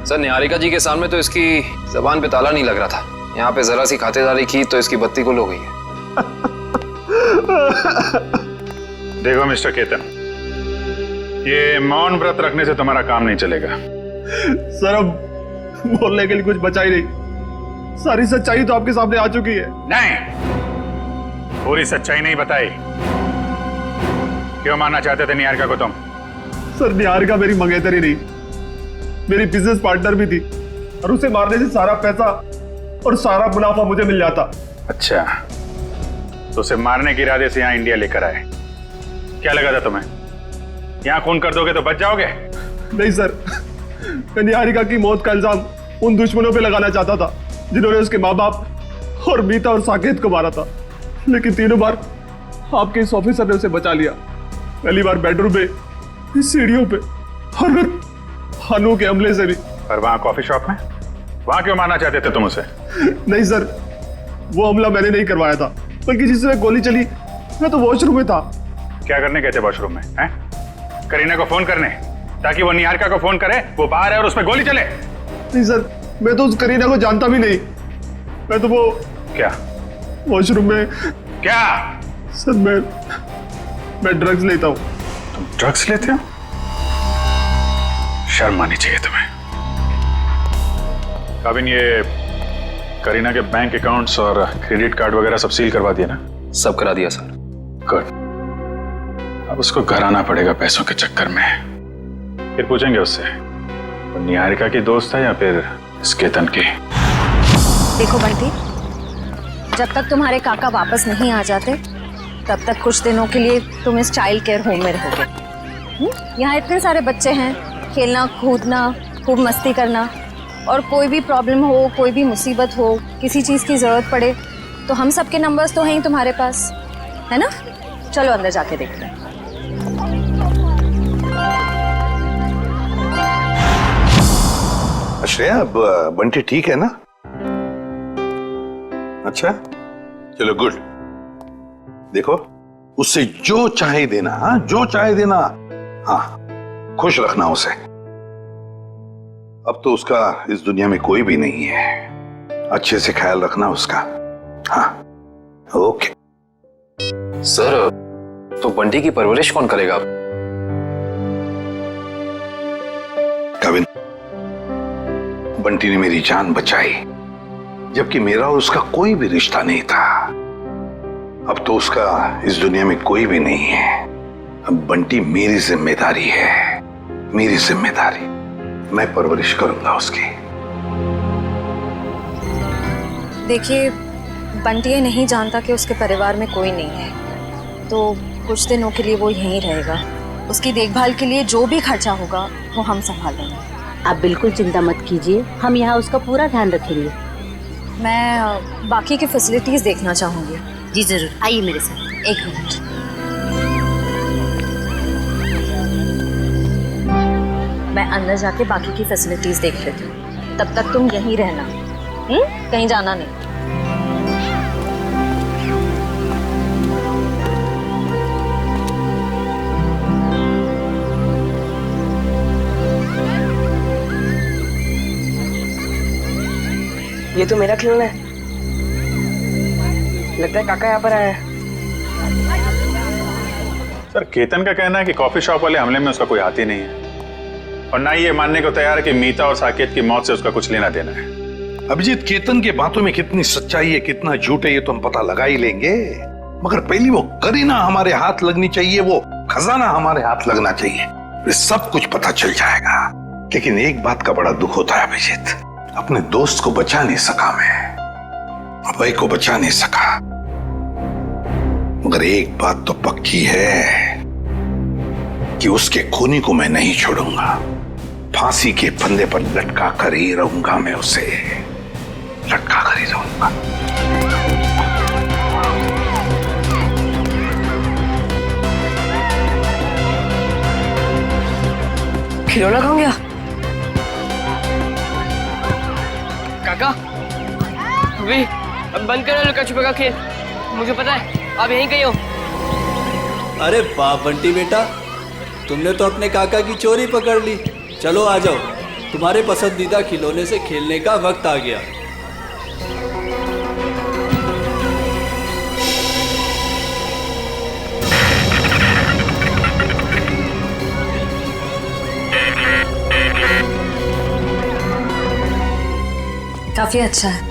सर, निहारिका जी के सामने तो इसकी जबान पे ताला नहीं लग रहा था। यहाँ पे जरा सी खातिरदारी की तो इसकी बत्ती गुल हो गई है। देखो मिस्टर केतन, ये मौन व्रत रखने से तुम्हारा काम नहीं चलेगा। सर, अब बोलने के लिए कुछ बचा ही नहीं। सारी सच्चाई तो आपके सामने आ चुकी है। नहीं, पूरी सच्चाई नहीं बताई। क्यों मारना चाहते थे निहारिका को तुम? सर, निहारिका मेरी मंगेतरी नहीं, मेरी बिजनेस पार्टनर भी थी, और उसे मारने से सारा पैसा और सारा मुनाफा मुझे मिल जाता। अच्छा, तो उसे मारने के इरादे से यहाँ इंडिया लेकर आए। क्या लगा था तुम्हें यहाँ खून कर दोगे तो बच जाओगे? नहीं सर, मैं निहारिका की मौत का इल्जाम उन दुश्मनों पे लगाना चाहता था जिन्होंने उसके माँ बाप और मीता और साकेत को मारा था, लेकिन तीनों बार आपके इस ऑफिसर ने उसे बचा लिया। पहली बार बेडरूम में, सीढ़ियों पे, और फिर हनु के हमले से भी। और वहाँ कॉफी शॉप में, वहाँ क्यों मारना चाहते थे तुम उसे? नहीं सर, वो हमला मैंने नहीं करवाया था, बल्कि जिससे गोली चली मैं तो वॉशरूम में था। क्या करने गए थे वॉशरूम में? हैं? करीना को फोन करने, ताकि वो निहारिका को फोन करे वो बाहर है और उस पर गोली चले? नहीं सर, मैं तो उस करीना को जानता भी नहीं। मैं तो वो क्या वॉशरूम में क्या? सर, मैं ड्रग्स लेता हूँ। तुम ड्रग्स लेते हो? शर्म आनी चाहिए तुम्हें। काबिन, ये करीना के बैंक अकाउंट्स और क्रेडिट कार्ड वगैरह सब सील करवा दिया ना? सब करा दिया सर। गुड। अब उसको घर आना पड़ेगा पैसों के चक्कर में। फिर पूछेंगे उससे वो निहारिका की दोस्त है या फिर इस केतन की। देखो बंटी, जब तक तुम्हारे काका वापस नहीं आ जाते तब तक कुछ दिनों के लिए तुम इस चाइल्ड केयर होम में रहोगे। यहाँ इतने सारे बच्चे हैं, खेलना कूदना, खूब मस्ती करना, और कोई भी प्रॉब्लम हो, कोई भी मुसीबत हो, किसी चीज़ की ज़रूरत पड़े तो हम सबके नंबर्स तो हैं ही तुम्हारे पास, है ना? चलो अंदर जाके देखते हैं। श्रेया, अब बंटी ठीक है ना? अच्छा, चलो गुड। देखो, उससे जो चाहे देना, हाँ, जो चाहे देना, हाँ, खुश रखना उसे। अब तो उसका इस दुनिया में कोई भी नहीं है। अच्छे से ख्याल रखना उसका। हाँ, ओके। सर, तो बंटी की परवरिश कौन करेगा? कविन, बंटी ने मेरी जान बचाई, जबकि मेरा और उसका कोई भी रिश्ता नहीं था। अब तो उसका इस दुनिया में कोई भी नहीं है। अब बंटी मेरी जिम्मेदारी है, मेरी जिम्मेदारी। मैं परवरिश करूंगा उसकी। देखिए, बंटी ये नहीं जानता कि उसके परिवार में कोई नहीं है, तो कुछ दिनों के लिए वो यहीं रहेगा। उसकी देखभाल के लिए जो भी खर्चा होगा वो हम संभाल लेंगे। आप बिल्कुल चिंता मत कीजिए, हम यहाँ उसका पूरा ध्यान रखेंगे। मैं बाकी की फैसिलिटीज देखना चाहूंगी। जी जरूर, आइए मेरे साथ। एक मिनट। मैं अंदर जाके बाकी की फैसिलिटीज देख लेती हूँ, तब तक तुम यहीं रहना, कहीं जाना नहीं। ये तो मेरा खिलौना है। लगता है काका यहाँ पर आया है। सर, केतन का कहना है कि कॉफी शॉप वाले हमले में उसका कोई हाथ ही नहीं है, और ना ही ये मानने को तैयार है कि मीता और साकेत की मौत से उसका कुछ लेना देना है। अभिजीत, केतन के बातों में कितनी सच्चाई है, कितना झूठ है, ये तो हम पता लगा ही लेंगे। मगर पहली वो करीना हमारे हाथ लगनी चाहिए, वो खजाना हमारे हाथ लगना चाहिए, ये सब कुछ पता चल जाएगा। लेकिन एक बात का बड़ा दुख होता है अभिजीत, अपने दोस्त को बचा नहीं सका मैं, अभय को बचा नहीं सका। मगर एक बात तो पक्की है कि उसके खूनी को मैं नहीं छोड़ूंगा। फांसी के फंदे पर लटका कर ही रहूंगा मैं, उसे लटका कर ही रहूंगा। खिलौना कहाँ गया? काका, अभी अब बंद करो लुका छुपा का खेल। मुझे पता है आप यहीं कहीं हो। अरे वाह बंटी बेटा, तुमने तो अपने काका की चोरी पकड़ ली। चलो आ जाओ, तुम्हारे पसंदीदा खिलौने से खेलने का वक्त आ गया। काफी अच्छा है।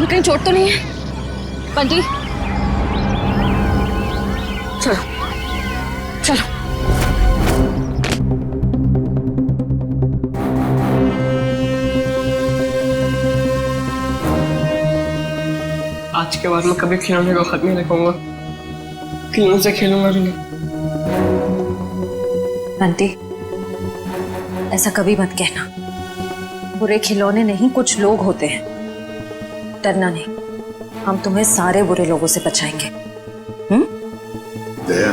कहीं चोट तो नहीं है बंटी? चलो चलो। आज के बाद मैं कभी खिलौने को हाथ नहीं लगाऊंगा, खिलौने से खेलूंगा भी नहीं। बंटी, ऐसा कभी मत कहना। बुरे खिलौने नहीं, कुछ लोग होते हैं। डरना नहीं, हम तुम्हें सारे बुरे लोगों से बचाएंगे। दया,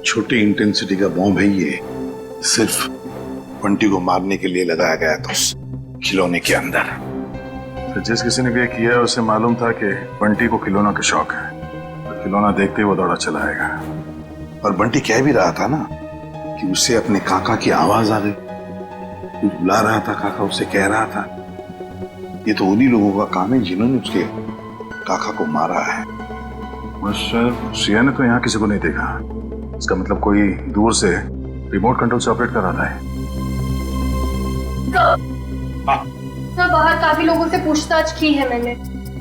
छोटी इंटेंसिटी का बॉम्ब है ये, सिर्फ बंटी को मारने के लिए लगाया गया था उस खिलौने के अंदर। तो जिस किसी ने भी ये किया है उसे मालूम था कि बंटी को खिलौना का शौक है, तो खिलौना देखते ही वो दौड़ा चला आएगा। और बंटी कह भी रहा था ना कि उसे अपने काका की आवाज आ गई, कुछ बुला रहा था, काका उसे कह रहा था। ये तो उन्हीं लोगों का काम है जिन्होंने उसके काका को मारा है। बस सिया ने तो यहाँ किसी को नहीं देखा, इसका मतलब कोई दूर से रिमोट कंट्रोल से ऑपरेट कर रहा था। सर बाहर काफी लोगों से पूछताछ की है मैंने,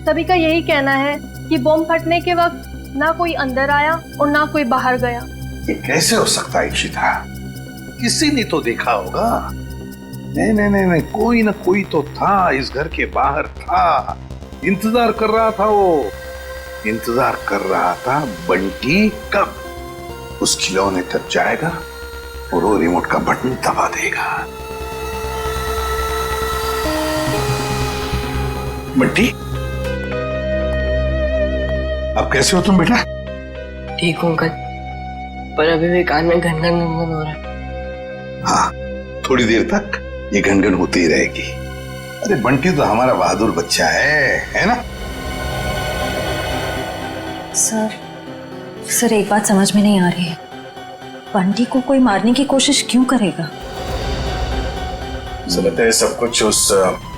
सभी का यही कहना है कि बम फटने के वक्त ना कोई अंदर आया और ना कोई बाहर गया। ये कैसे हो सकता है इशिता? किसी ने तो देखा होगा। नहीं नहीं नहीं नहीं, कोई ना कोई तो था, इस घर के बाहर था, इंतजार कर रहा था। वो इंतजार कर रहा था बंटी कब उस खिलौने तक जाएगा और वो रिमोट का बटन दबा देगा। बंटी, अब कैसे हो तुम बेटा? ठीक हूँ अंकल, पर अभी भी कान में घन घन हो रहा है। हाँ, थोड़ी देर तक ये घनघन होती ही रहेगी। अरे बंटी तो हमारा बहादुर बच्चा है ना? सर एक बात समझ में नहीं आ रही है, बंटी को कोई मारने की कोशिश क्यों करेगा? मुझे लगता है सब कुछ उस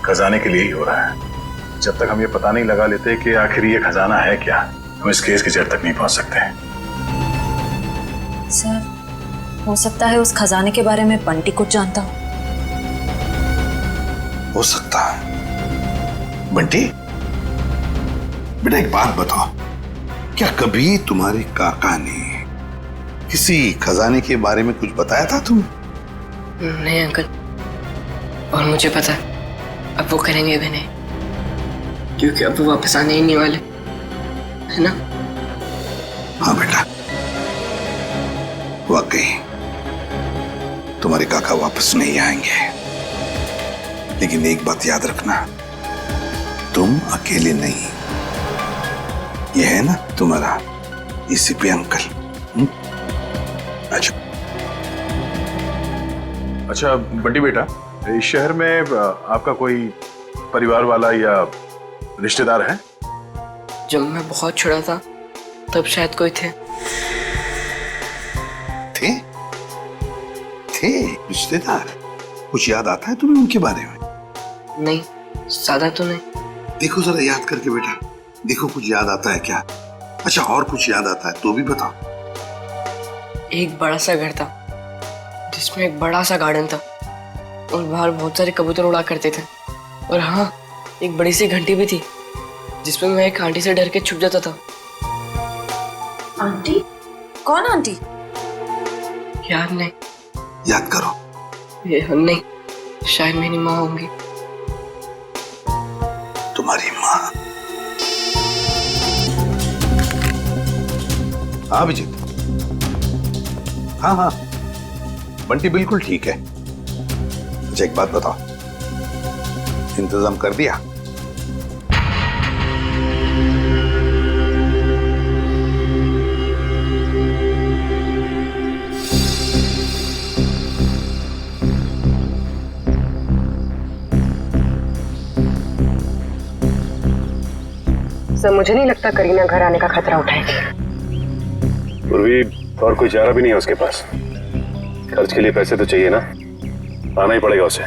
खजाने के लिए ही हो रहा है। जब तक हम ये पता नहीं लगा लेते कि आखिर ये खजाना है क्या, हम इस केस की जड़ तक नहीं पहुंच सकते। सर, हो सकता है उस खजाने के बारे में बंटी कुछ जानता हो सकता है। बंटी बेटा, एक बात बताओ, क्या कभी तुम्हारे काका ने किसी खजाने के बारे में कुछ बताया था तुम्हें? नहीं अंकल, और मुझे पता अब वो करेंगे भी नहीं, क्योंकि अब वो वापस आने ही नहीं वाले, है ना? हाँ बेटा, वाकई तुम्हारे काका वापस नहीं आएंगे। लेकिन एक बात याद रखना, तुम अकेले नहीं। ये है ना तुम्हारा एसीपी अंकल। अच्छा बंटी बेटा, इस शहर में आपका कोई परिवार वाला या रिश्तेदार है? जब मैं बहुत छोटा था तब शायद कोई थे। थे रिश्तेदार? कुछ याद आता है तुम्हें उनके बारे में? नहीं, ज्यादा तो नहीं। देखो जरा याद करके बेटा, देखो कुछ याद आता है क्या? अच्छा, और कुछ याद आता है तो भी बताओ। एक बड़ा सा घर था जिसमें एक बड़ा सा गार्डन था और बाहर बहुत सारे कबूतर उड़ा करते थे। और हाँ, एक बड़ी सी घंटी भी थी जिसमें मैं एक आंटी से डर के छुप जाता था। आंटी? कौन आंटी? याद नहीं। याद करो। ये नहीं, शायद मेरी माँ होंगी। तुम्हारी माँ? हाँ अभिजीत, हाँ हाँ, बंटी बिल्कुल ठीक है। अच्छा एक बात बताओ, इंतजाम कर दिया? सर, मुझे नहीं लगता करीना घर आने का खतरा उठाएगी। पूर्वी और कोई चारा भी नहीं है उसके पास। खर्च के लिए पैसे तो चाहिए ना, आना ही पड़ेगा उसे।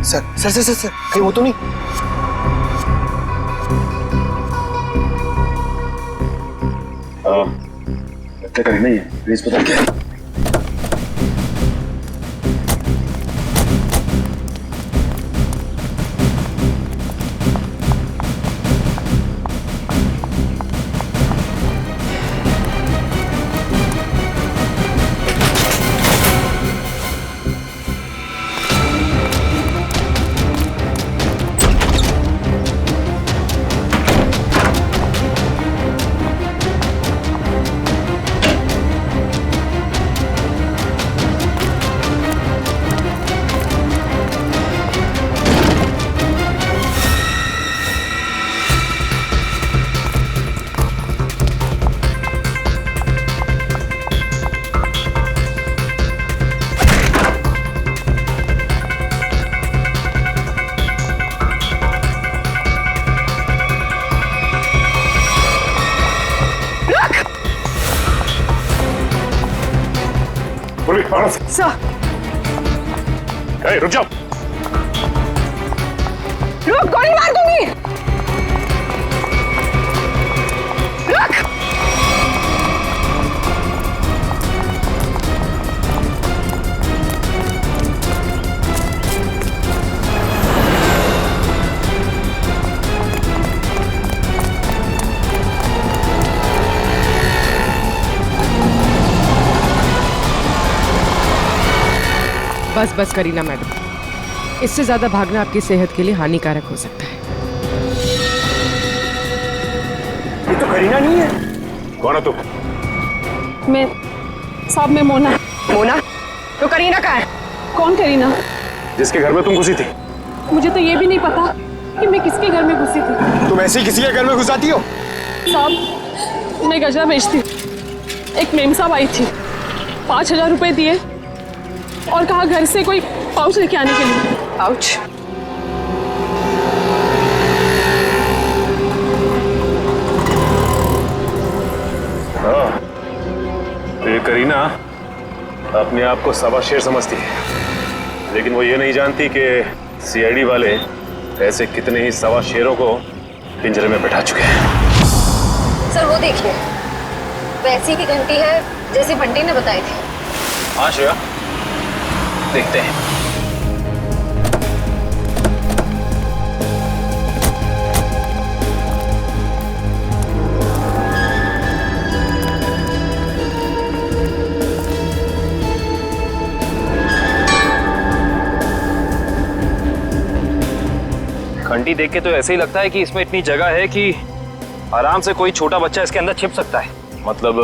Sir sir sir sir, sir कहीं वो तो नहीं? लगता कहीं नहीं है, प्लीज पता क्या है? पूर्वी पकड़ो से। सर रुक जाओ। रुक, गोली मार दूंगी। रुक। बस बस करीना मैडम, इससे ज्यादा भागना आपकी सेहत के लिए हानिकारक हो सकता है। ये तो करीना नहीं है। कौन है तू? मैं साहब, मैं मोना। मोना? तो करीना कहाँ है? कौन करीना? जिसके घर में तुम घुसी थी। मुझे तो ये भी नहीं पता कि मैं किसके घर में घुसी थी। तुम ऐसे ही किसी के घर में घुसाती हो? साहब, मैं गजरा बेचती हूँ। एक मेम साहब आई थी, 5,000 रुपए दिए और कहा घर से कोई पाउच लेके आने के लिए। पाउच? हाँ, तो ये करीना अपने आप को सवा शेर समझती है, लेकिन वो ये नहीं जानती कि सीआईडी वाले ऐसे कितने ही सवा शेरों को पिंजरे में बैठा चुके हैं। सर वो देखिए, वैसी की घंटी है जैसी बंटी ने बताई थी। हाँ श्रेया, देखते हैं। घंटी देख के तो ऐसे ही लगता है कि इसमें इतनी जगह है कि आराम से कोई छोटा बच्चा इसके अंदर छिप सकता है। मतलब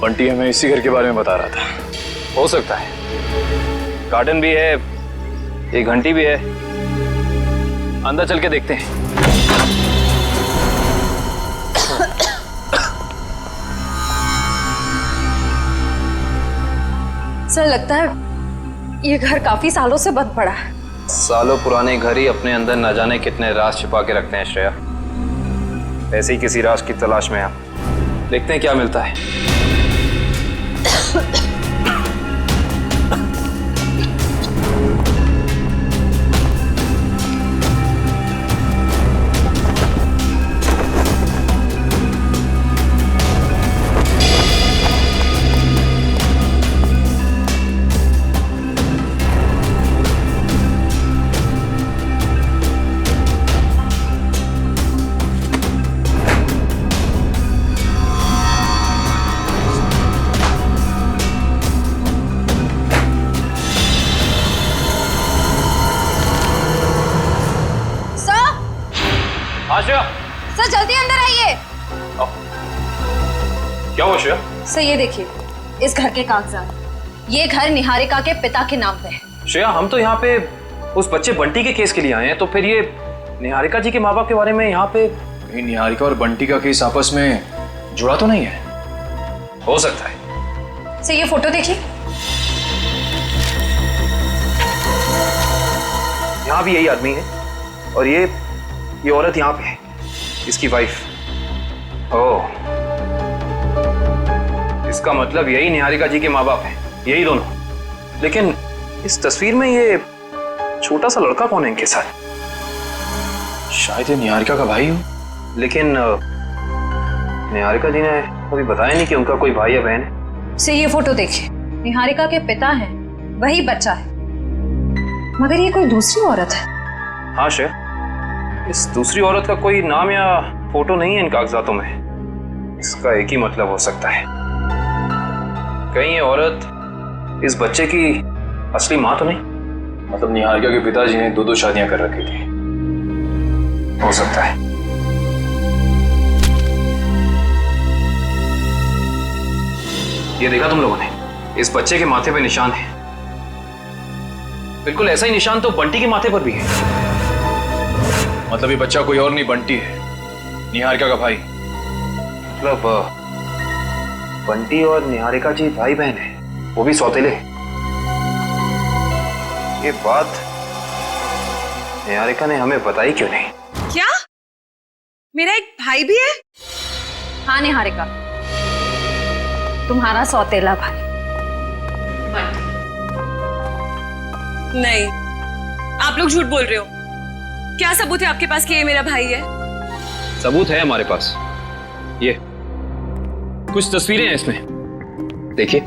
बंटी हमें इसी घर के बारे में बता रहा था। हो सकता है, गार्डन भी है, एक घंटी भी है। अंदर चल के देखते हैं। सर लगता है ये घर काफी सालों से बंद पड़ा है। सालों पुराने घर ही अपने अंदर न जाने कितने राज छिपा के रखते हैं श्रेया। ऐसे ही किसी राज की तलाश में हम देखते हैं क्या मिलता है। सर जल्दी अंदर आइए। क्या हुआ श्रेया? सर ये देखिए, इस घर के कागजात। ये घर निहारिका के पिता के नाम पे है। श्रेया, हम तो यहाँ पे उस बच्चे बंटी के केस के लिए आए हैं, तो फिर ये निहारिका जी के माँ बाप के बारे में यहाँ पे? निहारिका और बंटी का केस आपस में जुड़ा तो नहीं है? हो सकता है। सर ये फोटो देखिए। यहाँ भी यही आदमी है और ये औरत यहाँ पे है, इसकी वाइफ। ओह, इसका मतलब यही निहारिका जी के माँ बाप हैं, यही दोनों। लेकिन इस तस्वीर में ये छोटा सा लड़का कौन है इनके साथ? शायद ये निहारिका का भाई हो। लेकिन निहारिका जी ने कभी बताया नहीं कि उनका कोई भाई या बहन है। सर ये फोटो देखिए, निहारिका के पिता हैं, वही बच्चा है, मगर ये कोई दूसरी औरत है। हाँ श्रेया, इस दूसरी औरत का कोई नाम या फोटो नहीं है इन कागजातों में। इसका एक ही मतलब हो सकता है, कहीं ये औरत इस बच्चे की असली माँ तो नहीं? मतलब निहारिका के पिताजी ने 2 शादियां कर रखी थी। हो सकता है। ये देखा तुम लोगों ने, इस बच्चे के माथे पे निशान है। बिल्कुल ऐसा ही निशान तो बंटी के माथे पर भी है। मतलब ये बच्चा कोई और नहीं, बंटी है, निहारिका का भाई। मतलब बंटी और निहारिका जी भाई बहन है, वो भी सौतेले। ये बात निहारिका ने हमें बताई क्यों नहीं? क्या? मेरा एक भाई भी है? हाँ निहारिका, तुम्हारा सौतेला भाई। नहीं, आप लोग झूठ बोल रहे हो। क्या सबूत है आपके पास कि ये मेरा भाई है? सबूत है हमारे पास। ये कुछ तस्वीरें हैं इसमें, देखिए।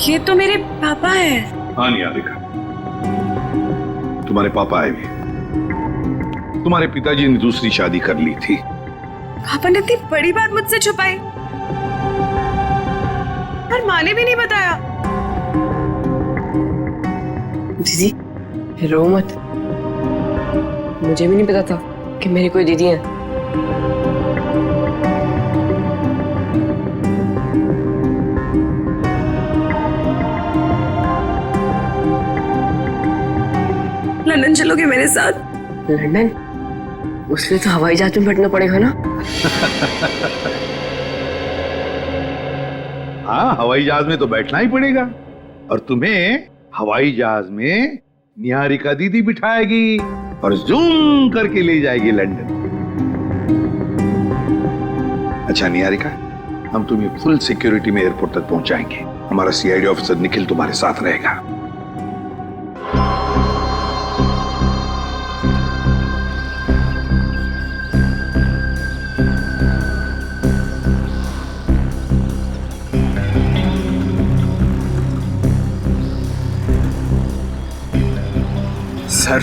ये तो मेरे पापा है। हाँ निहारिका, तुम्हारे पापा आए भी। तुम्हारे पिताजी ने दूसरी शादी कर ली थी। पापा ने इतनी बड़ी बात मुझसे छुपाई और माँ ने भी नहीं बताया। दीदी रो मत, मुझे भी नहीं पता था कि मेरी कोई दीदी है। लंदन चलोगे मेरे साथ? लंदन? उसके लिए तो हवाई जहाज में बैठना पड़ेगा ना। हाँ, हवाई जहाज में तो बैठना ही पड़ेगा, और तुम्हें हवाई जहाज में निहारिका दीदी बिठाएगी और जूम करके ले जाएगी लंदन। अच्छा निहारिका, हम तुम्हें फुल सिक्योरिटी में एयरपोर्ट तक पहुंचाएंगे। हमारा सीआईडी ऑफिसर निखिल तुम्हारे साथ रहेगा। सर,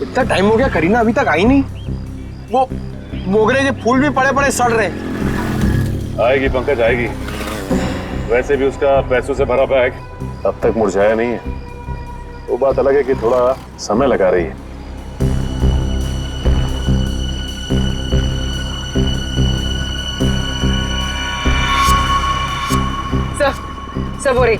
इतना टाइम हो गया, करीना अभी तक आई नहीं। वो मोगरे के फूल भी पड़े पड़े सड़ रहे। आएगी पंकज, आएगी। वैसे भी उसका पैसों से भरा बैग अब तक मुरझाया नहीं है। वो बात अलग है कि थोड़ा समय लगा रही है। सब हो रही।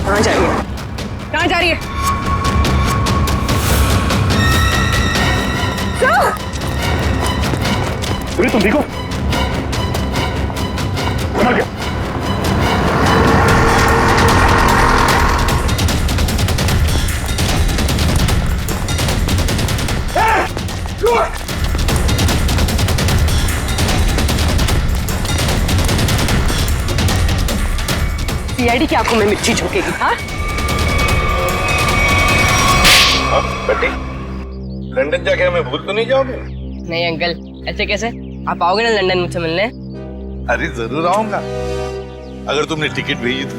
कहाँ जा रही है? कहाँ जा रही है? तुम देखो, मर गया। सीआईडी की आंखों में मिर्ची झोंकेगी? हाँ बेटी, लंदन जाके हमें भूल तो नहीं जाओगे? नहीं अंकल, ऐसे कैसे? आप आओगे ना लंदन मुझसे मिलने? अरे जरूर आऊंगा, अगर तुमने टिकट भेजी तो।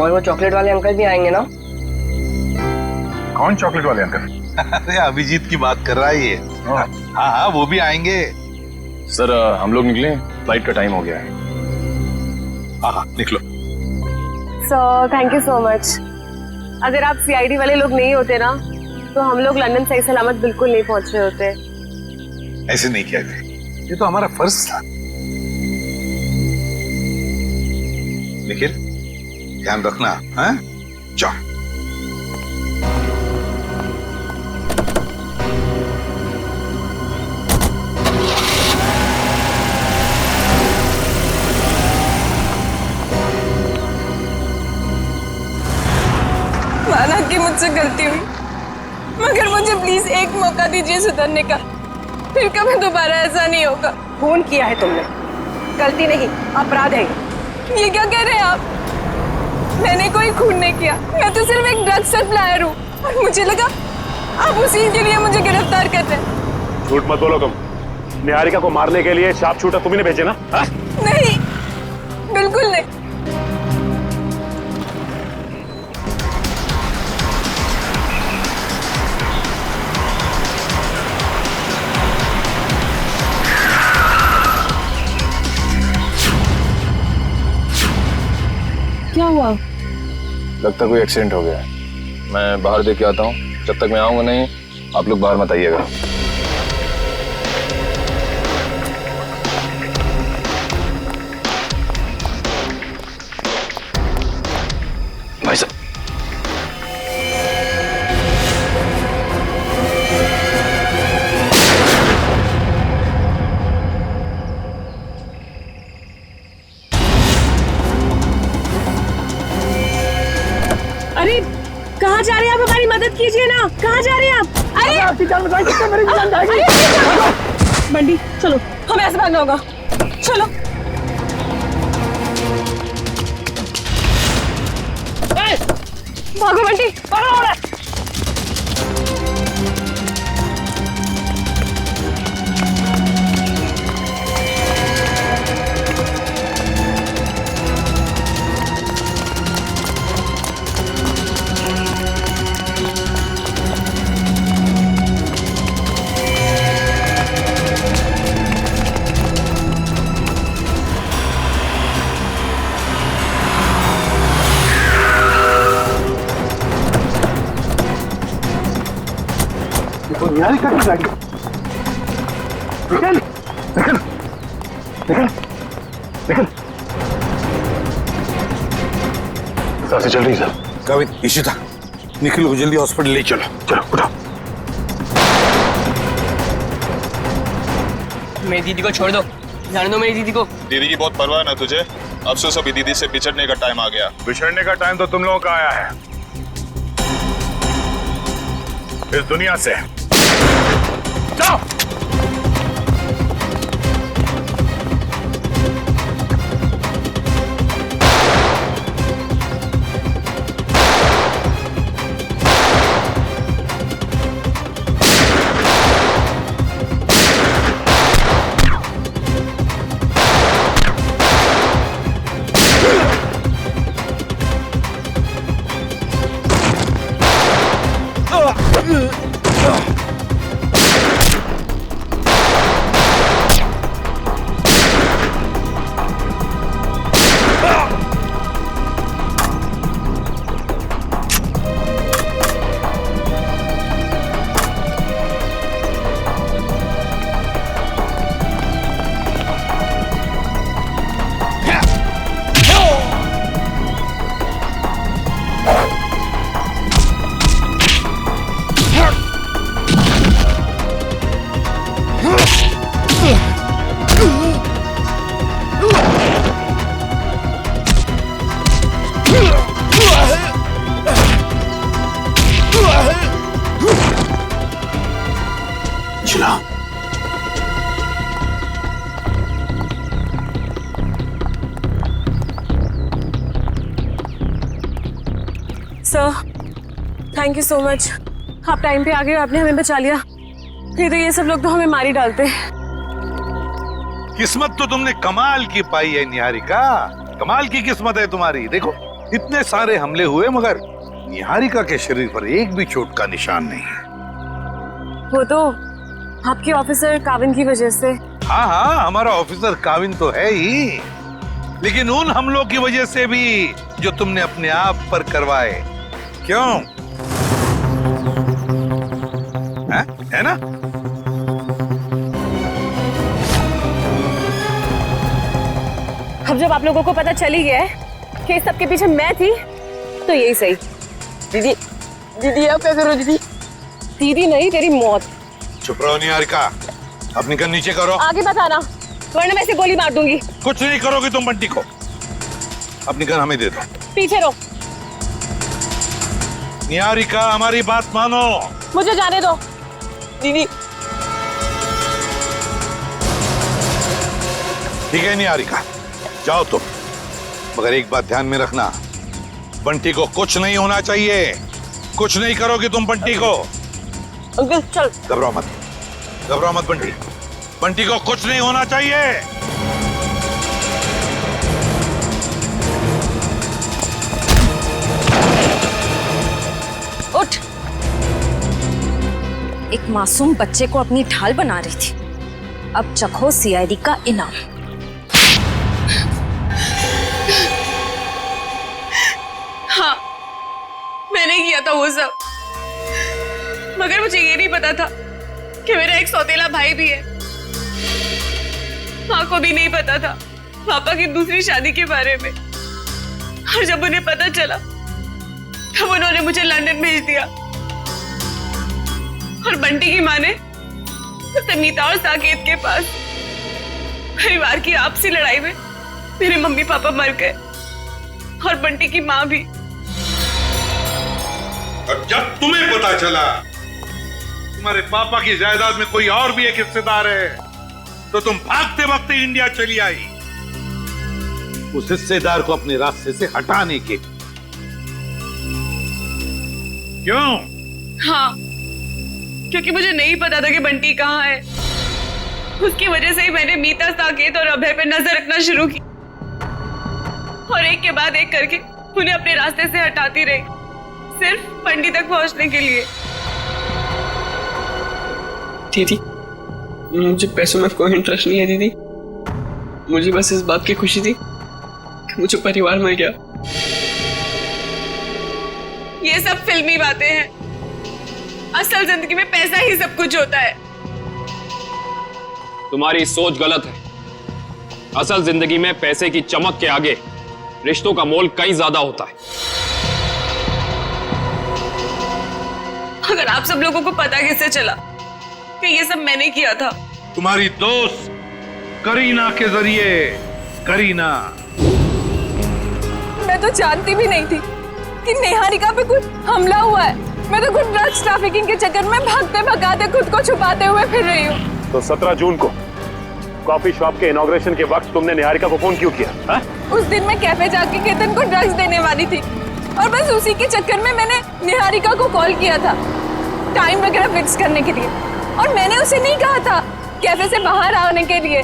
और वो चॉकलेट वाले अंकल भी आएंगे ना? कौन चॉकलेट वाले अंकल? अरे अभिजीत की बात कर रहा है ये। हाँ हाँ, वो भी आएंगे। सर, हम लोग निकले, फ्लाइट का टाइम हो गया है। हाँ निकलो। Sir thank you so much. अगर आप सीआईडी वाले लोग नहीं होते ना, तो हम लोग लंदन सही सलामत बिल्कुल नहीं पहुंच रहे होते। ऐसे नहीं किया, ये तो हमारा फर्ज था। निखिल, ध्यान रखना। हाँ जाओ। माना कि मुझसे गलती हुई, मगर मुझे प्लीज एक मौका दीजिए सुधरने का। फिर कभी दोबारा ऐसा नहीं होगा। खून किया है तुमने, गलती नहीं अपराध है। ये क्या कह रहे हैं आप? मैंने कोई खून नहीं किया, मैं तो सिर्फ एक ड्रग सप्लायर हूँ, और मुझे लगा आप उसी के लिए मुझे गिरफ्तार कर रहे हैं। झूठ मत बोलो तुम। निहारिका को मारने के लिए शार्प शूटर तुम्ही ने भेजे ना? हा? नहीं, बिल्कुल नहीं। क्या हुआ? लगता कोई एक्सीडेंट हो गया है। मैं बाहर देख के आता हूँ। जब तक मैं आऊंगा नहीं, आप लोग बाहर मत आइएगा। कहाँ जा रहे हैं आप? अरे आपकी जान बचाई तो मेरी जान जाएगी। बंटी चलो, हमें ऐसे भागना होगा। चलो। भागो बंटी, भागो। निहारिका की गाड़ी निकल निकल निकल निकल। कहाँ से चल रही सर? काविन, इशिता, निखिल को जल्दी हॉस्पिटल ले चलो। चलो उठो। मेरी दीदी को छोड़ दो, जाने दो मेरी दीदी को। दीदी की बहुत परवाह ना तुझे? अफसोस अभी दीदी से बिछड़ने का टाइम आ गया। बिछड़ने का टाइम तो तुम लोगों का आया है, इस दुनिया से जाओ। Sir, thank you so much. आप टाइम पे आ गए, आपने हमें बचा लिया। नहीं तो ये सब लोग तो हमें मार ही डालते। किस्मत तो तुमने कमाल की पाई है निहारिका, कमाल की किस्मत है तुम्हारी। देखो इतने सारे हमले हुए मगर निहारिका के शरीर पर एक भी चोट का निशान नहीं है। वो तो आपके ऑफिसर काविन की वजह से। हाँ हाँ, हमारा ऑफिसर काविन तो है ही, लेकिन उन हमलों की वजह से भी जो तुमने अपने आप पर करवाए। क्यों है ना? अब जब आप लोगों को पता चल ही गया है कि इस सबके पीछे मैं थी, तो यही सही। दीदी, दीदी आप क्या करो दीदी? दीदी नहीं, तेरी मौत। चुप रहो निहारिका, अपनी गन नीचे करो। आगे बताना, वरना मैं इसे गोली मार दूंगी। कुछ नहीं करोगी तुम बंटी को। अपनी गन हमें दे दो। पीछे रहो। निहारिका हमारी बात मानो। मुझे जाने दो दीदी। ठीक है निहारिका, जाओ तुम, मगर एक बात ध्यान में रखना, बंटी को कुछ नहीं होना चाहिए। कुछ नहीं करोगी तुम बंटी को। अंकल चल। घबराओ मत, घबराओ मत बंटी, बंटी को कुछ नहीं होना चाहिए। उठ। एक मासूम बच्चे को अपनी ढाल बना रही थी, अब चखो सीआईडी का इनाम। हाँ, मैंने किया था वो सब, मगर मुझे ये नहीं पता था कि मेरा एक सौतेला भाई भी है। माँ को भी नहीं पता था पापा की दूसरी शादी के बारे में, और जब उन्हें पता चला तब उन्होंने मुझे लंदन भेज दिया। और बंटी की माँ ने समीता और साकेत के पास। परिवार की आपसी लड़ाई में मेरे मम्मी पापा मर गए, और बंटी की माँ भी। और जब तुम्हें पता चला तुम्हारे पापा की जायदाद में कोई और भी एक हिस्सेदार है, तो तुम भागते भागते इंडिया चली आई उस हिस्सेदार को अपने रास्ते से हटाने के। क्यों? हाँ, क्योंकि मुझे नहीं पता था कि बंटी कहाँ है। उसकी वजह से ही मैंने मीता, साकेत और अभय पे नजर रखना शुरू की और एक के बाद एक करके उन्हें अपने रास्ते से हटाती रही, सिर्फ बंटी तक पहुंचने के लिए। दीदी, मुझे पैसों में कोई इंटरेस्ट नहीं है दीदी। मुझे बस इस बात की खुशी थी कि मुझे परिवार मिल गया। ये सब फिल्मी बातें हैं, असल जिंदगी में पैसा ही सब कुछ होता है। तुम्हारी सोच गलत है। असल जिंदगी में पैसे की चमक के आगे रिश्तों का मोल कहीं ज्यादा होता है। अगर आप सब लोगों को पता कैसे चला कि ये सब मैंने किया था? तुम्हारी दोस्त करीना के जरिए। करीना, मैं तो जानती भी नहीं थी कि निहारिका पे कुछ हमला हुआ है। मैं तो कुछ ड्रग्स ट्रैफिकिंग के चक्कर में भागते भगाते खुद को छुपाते हुए फिर रही हूँ। तो 17 जून को कॉफी शॉप के इनॉग्रेशन के वक्त तुमने निहारिका को फोन क्यों किया? हा? उस दिन मैं कैफे जाके केतन को ड्रग्स देने वाली थी और बस उसी के चक्कर में मैंने निहारिका को कॉल किया था टाइम वगैरह फिक्स करने के लिए। और मैंने उसे नहीं कहा था कैफे से बाहर आने के लिए।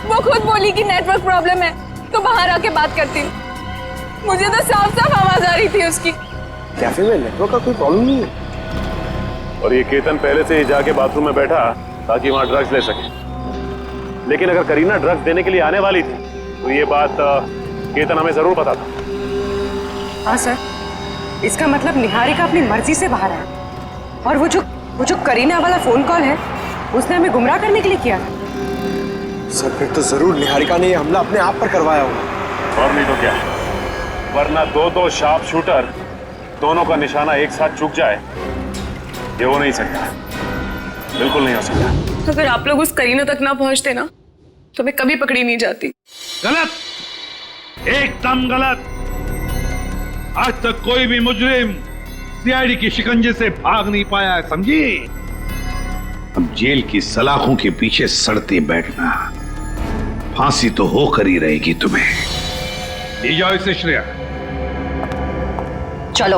वो खुद बोली कि नेटवर्क प्रॉब्लम है तो बाहर आके बात करती हूँ। मुझे तो साफ साफ आवाज आ रही थी उसकी। कैफे में नेटवर्क का कोई प्रॉब्लम नहीं है। और ये केतन पहले से ही जाके बाथरूम में बैठा ताकि वहां ड्रग्स ले सके। लेकिन अगर करीना ड्रग्स देने के लिए आने वाली थी तो ये बात केतन हमें जरूर पता था। हाँ सर, इसका मतलब निहारिका अपनी मर्जी से बाहर आया और वो जो करीना वाला फोन कॉल है उसने हमें गुमराह करने के लिए किया था। सर फिर तो जरूर निहारिका ने ये हमला अपने आप पर करवाया होगा। और नहीं तो क्या, वरना दो शार्प शूटर दोनों का निशाना एक साथ चूक जाए ये हो नहीं सकता, बिल्कुल नहीं हो सकता। अगर आप लोग उस करीना तक ना पहुंचते ना तो मैं कभी पकड़ी नहीं जाती। गलत, एकदम गलत। आज तक कोई भी मुजरिम सीआईडी की शिकंजे से भाग नहीं पाया है, समझी? अब जेल की सलाखों के पीछे सड़ते बैठना, फांसी तो होकर ही रहेगी तुम्हें। ले जाओ इसे श्रेया। चलो।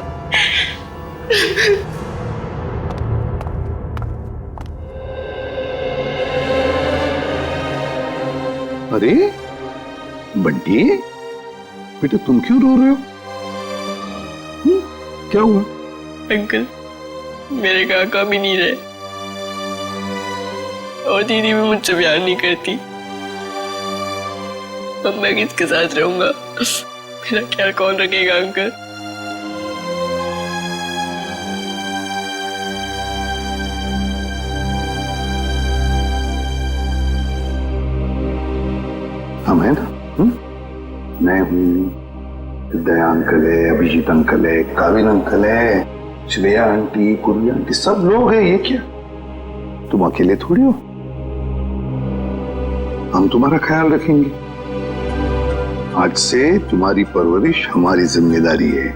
अरे बंटी, बेटा तुम क्यों रो रहे हो? क्या हुआ? अंकल, मेरे काका भी नहीं रहे और दीदी भी मुझसे प्यार नहीं करती। अब मैं किसके साथ रहूंगा? मेरा ख्याल कौन रखेगा अंकल? हम है ना, मैं हूँ, दया अंकल है, अभिजीत अंकल है, काविन अंकल है, श्रेया आंटी, पूर्वी आंटी, सब लोग हैं। ये क्या, तुम अकेले थोड़ी हो? हम तुम्हारा ख्याल रखेंगे। आज से तुम्हारी परवरिश हमारी जिम्मेदारी है,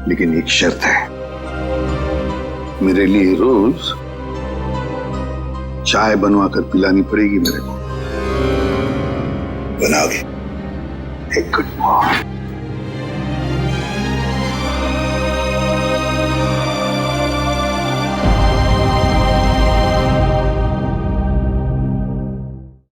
लेकिन एक शर्त है, मेरे लिए रोज चाय बनवा कर पिलानी पड़ेगी मेरे को। बनाओगे? एक गुड मॉर्निंग।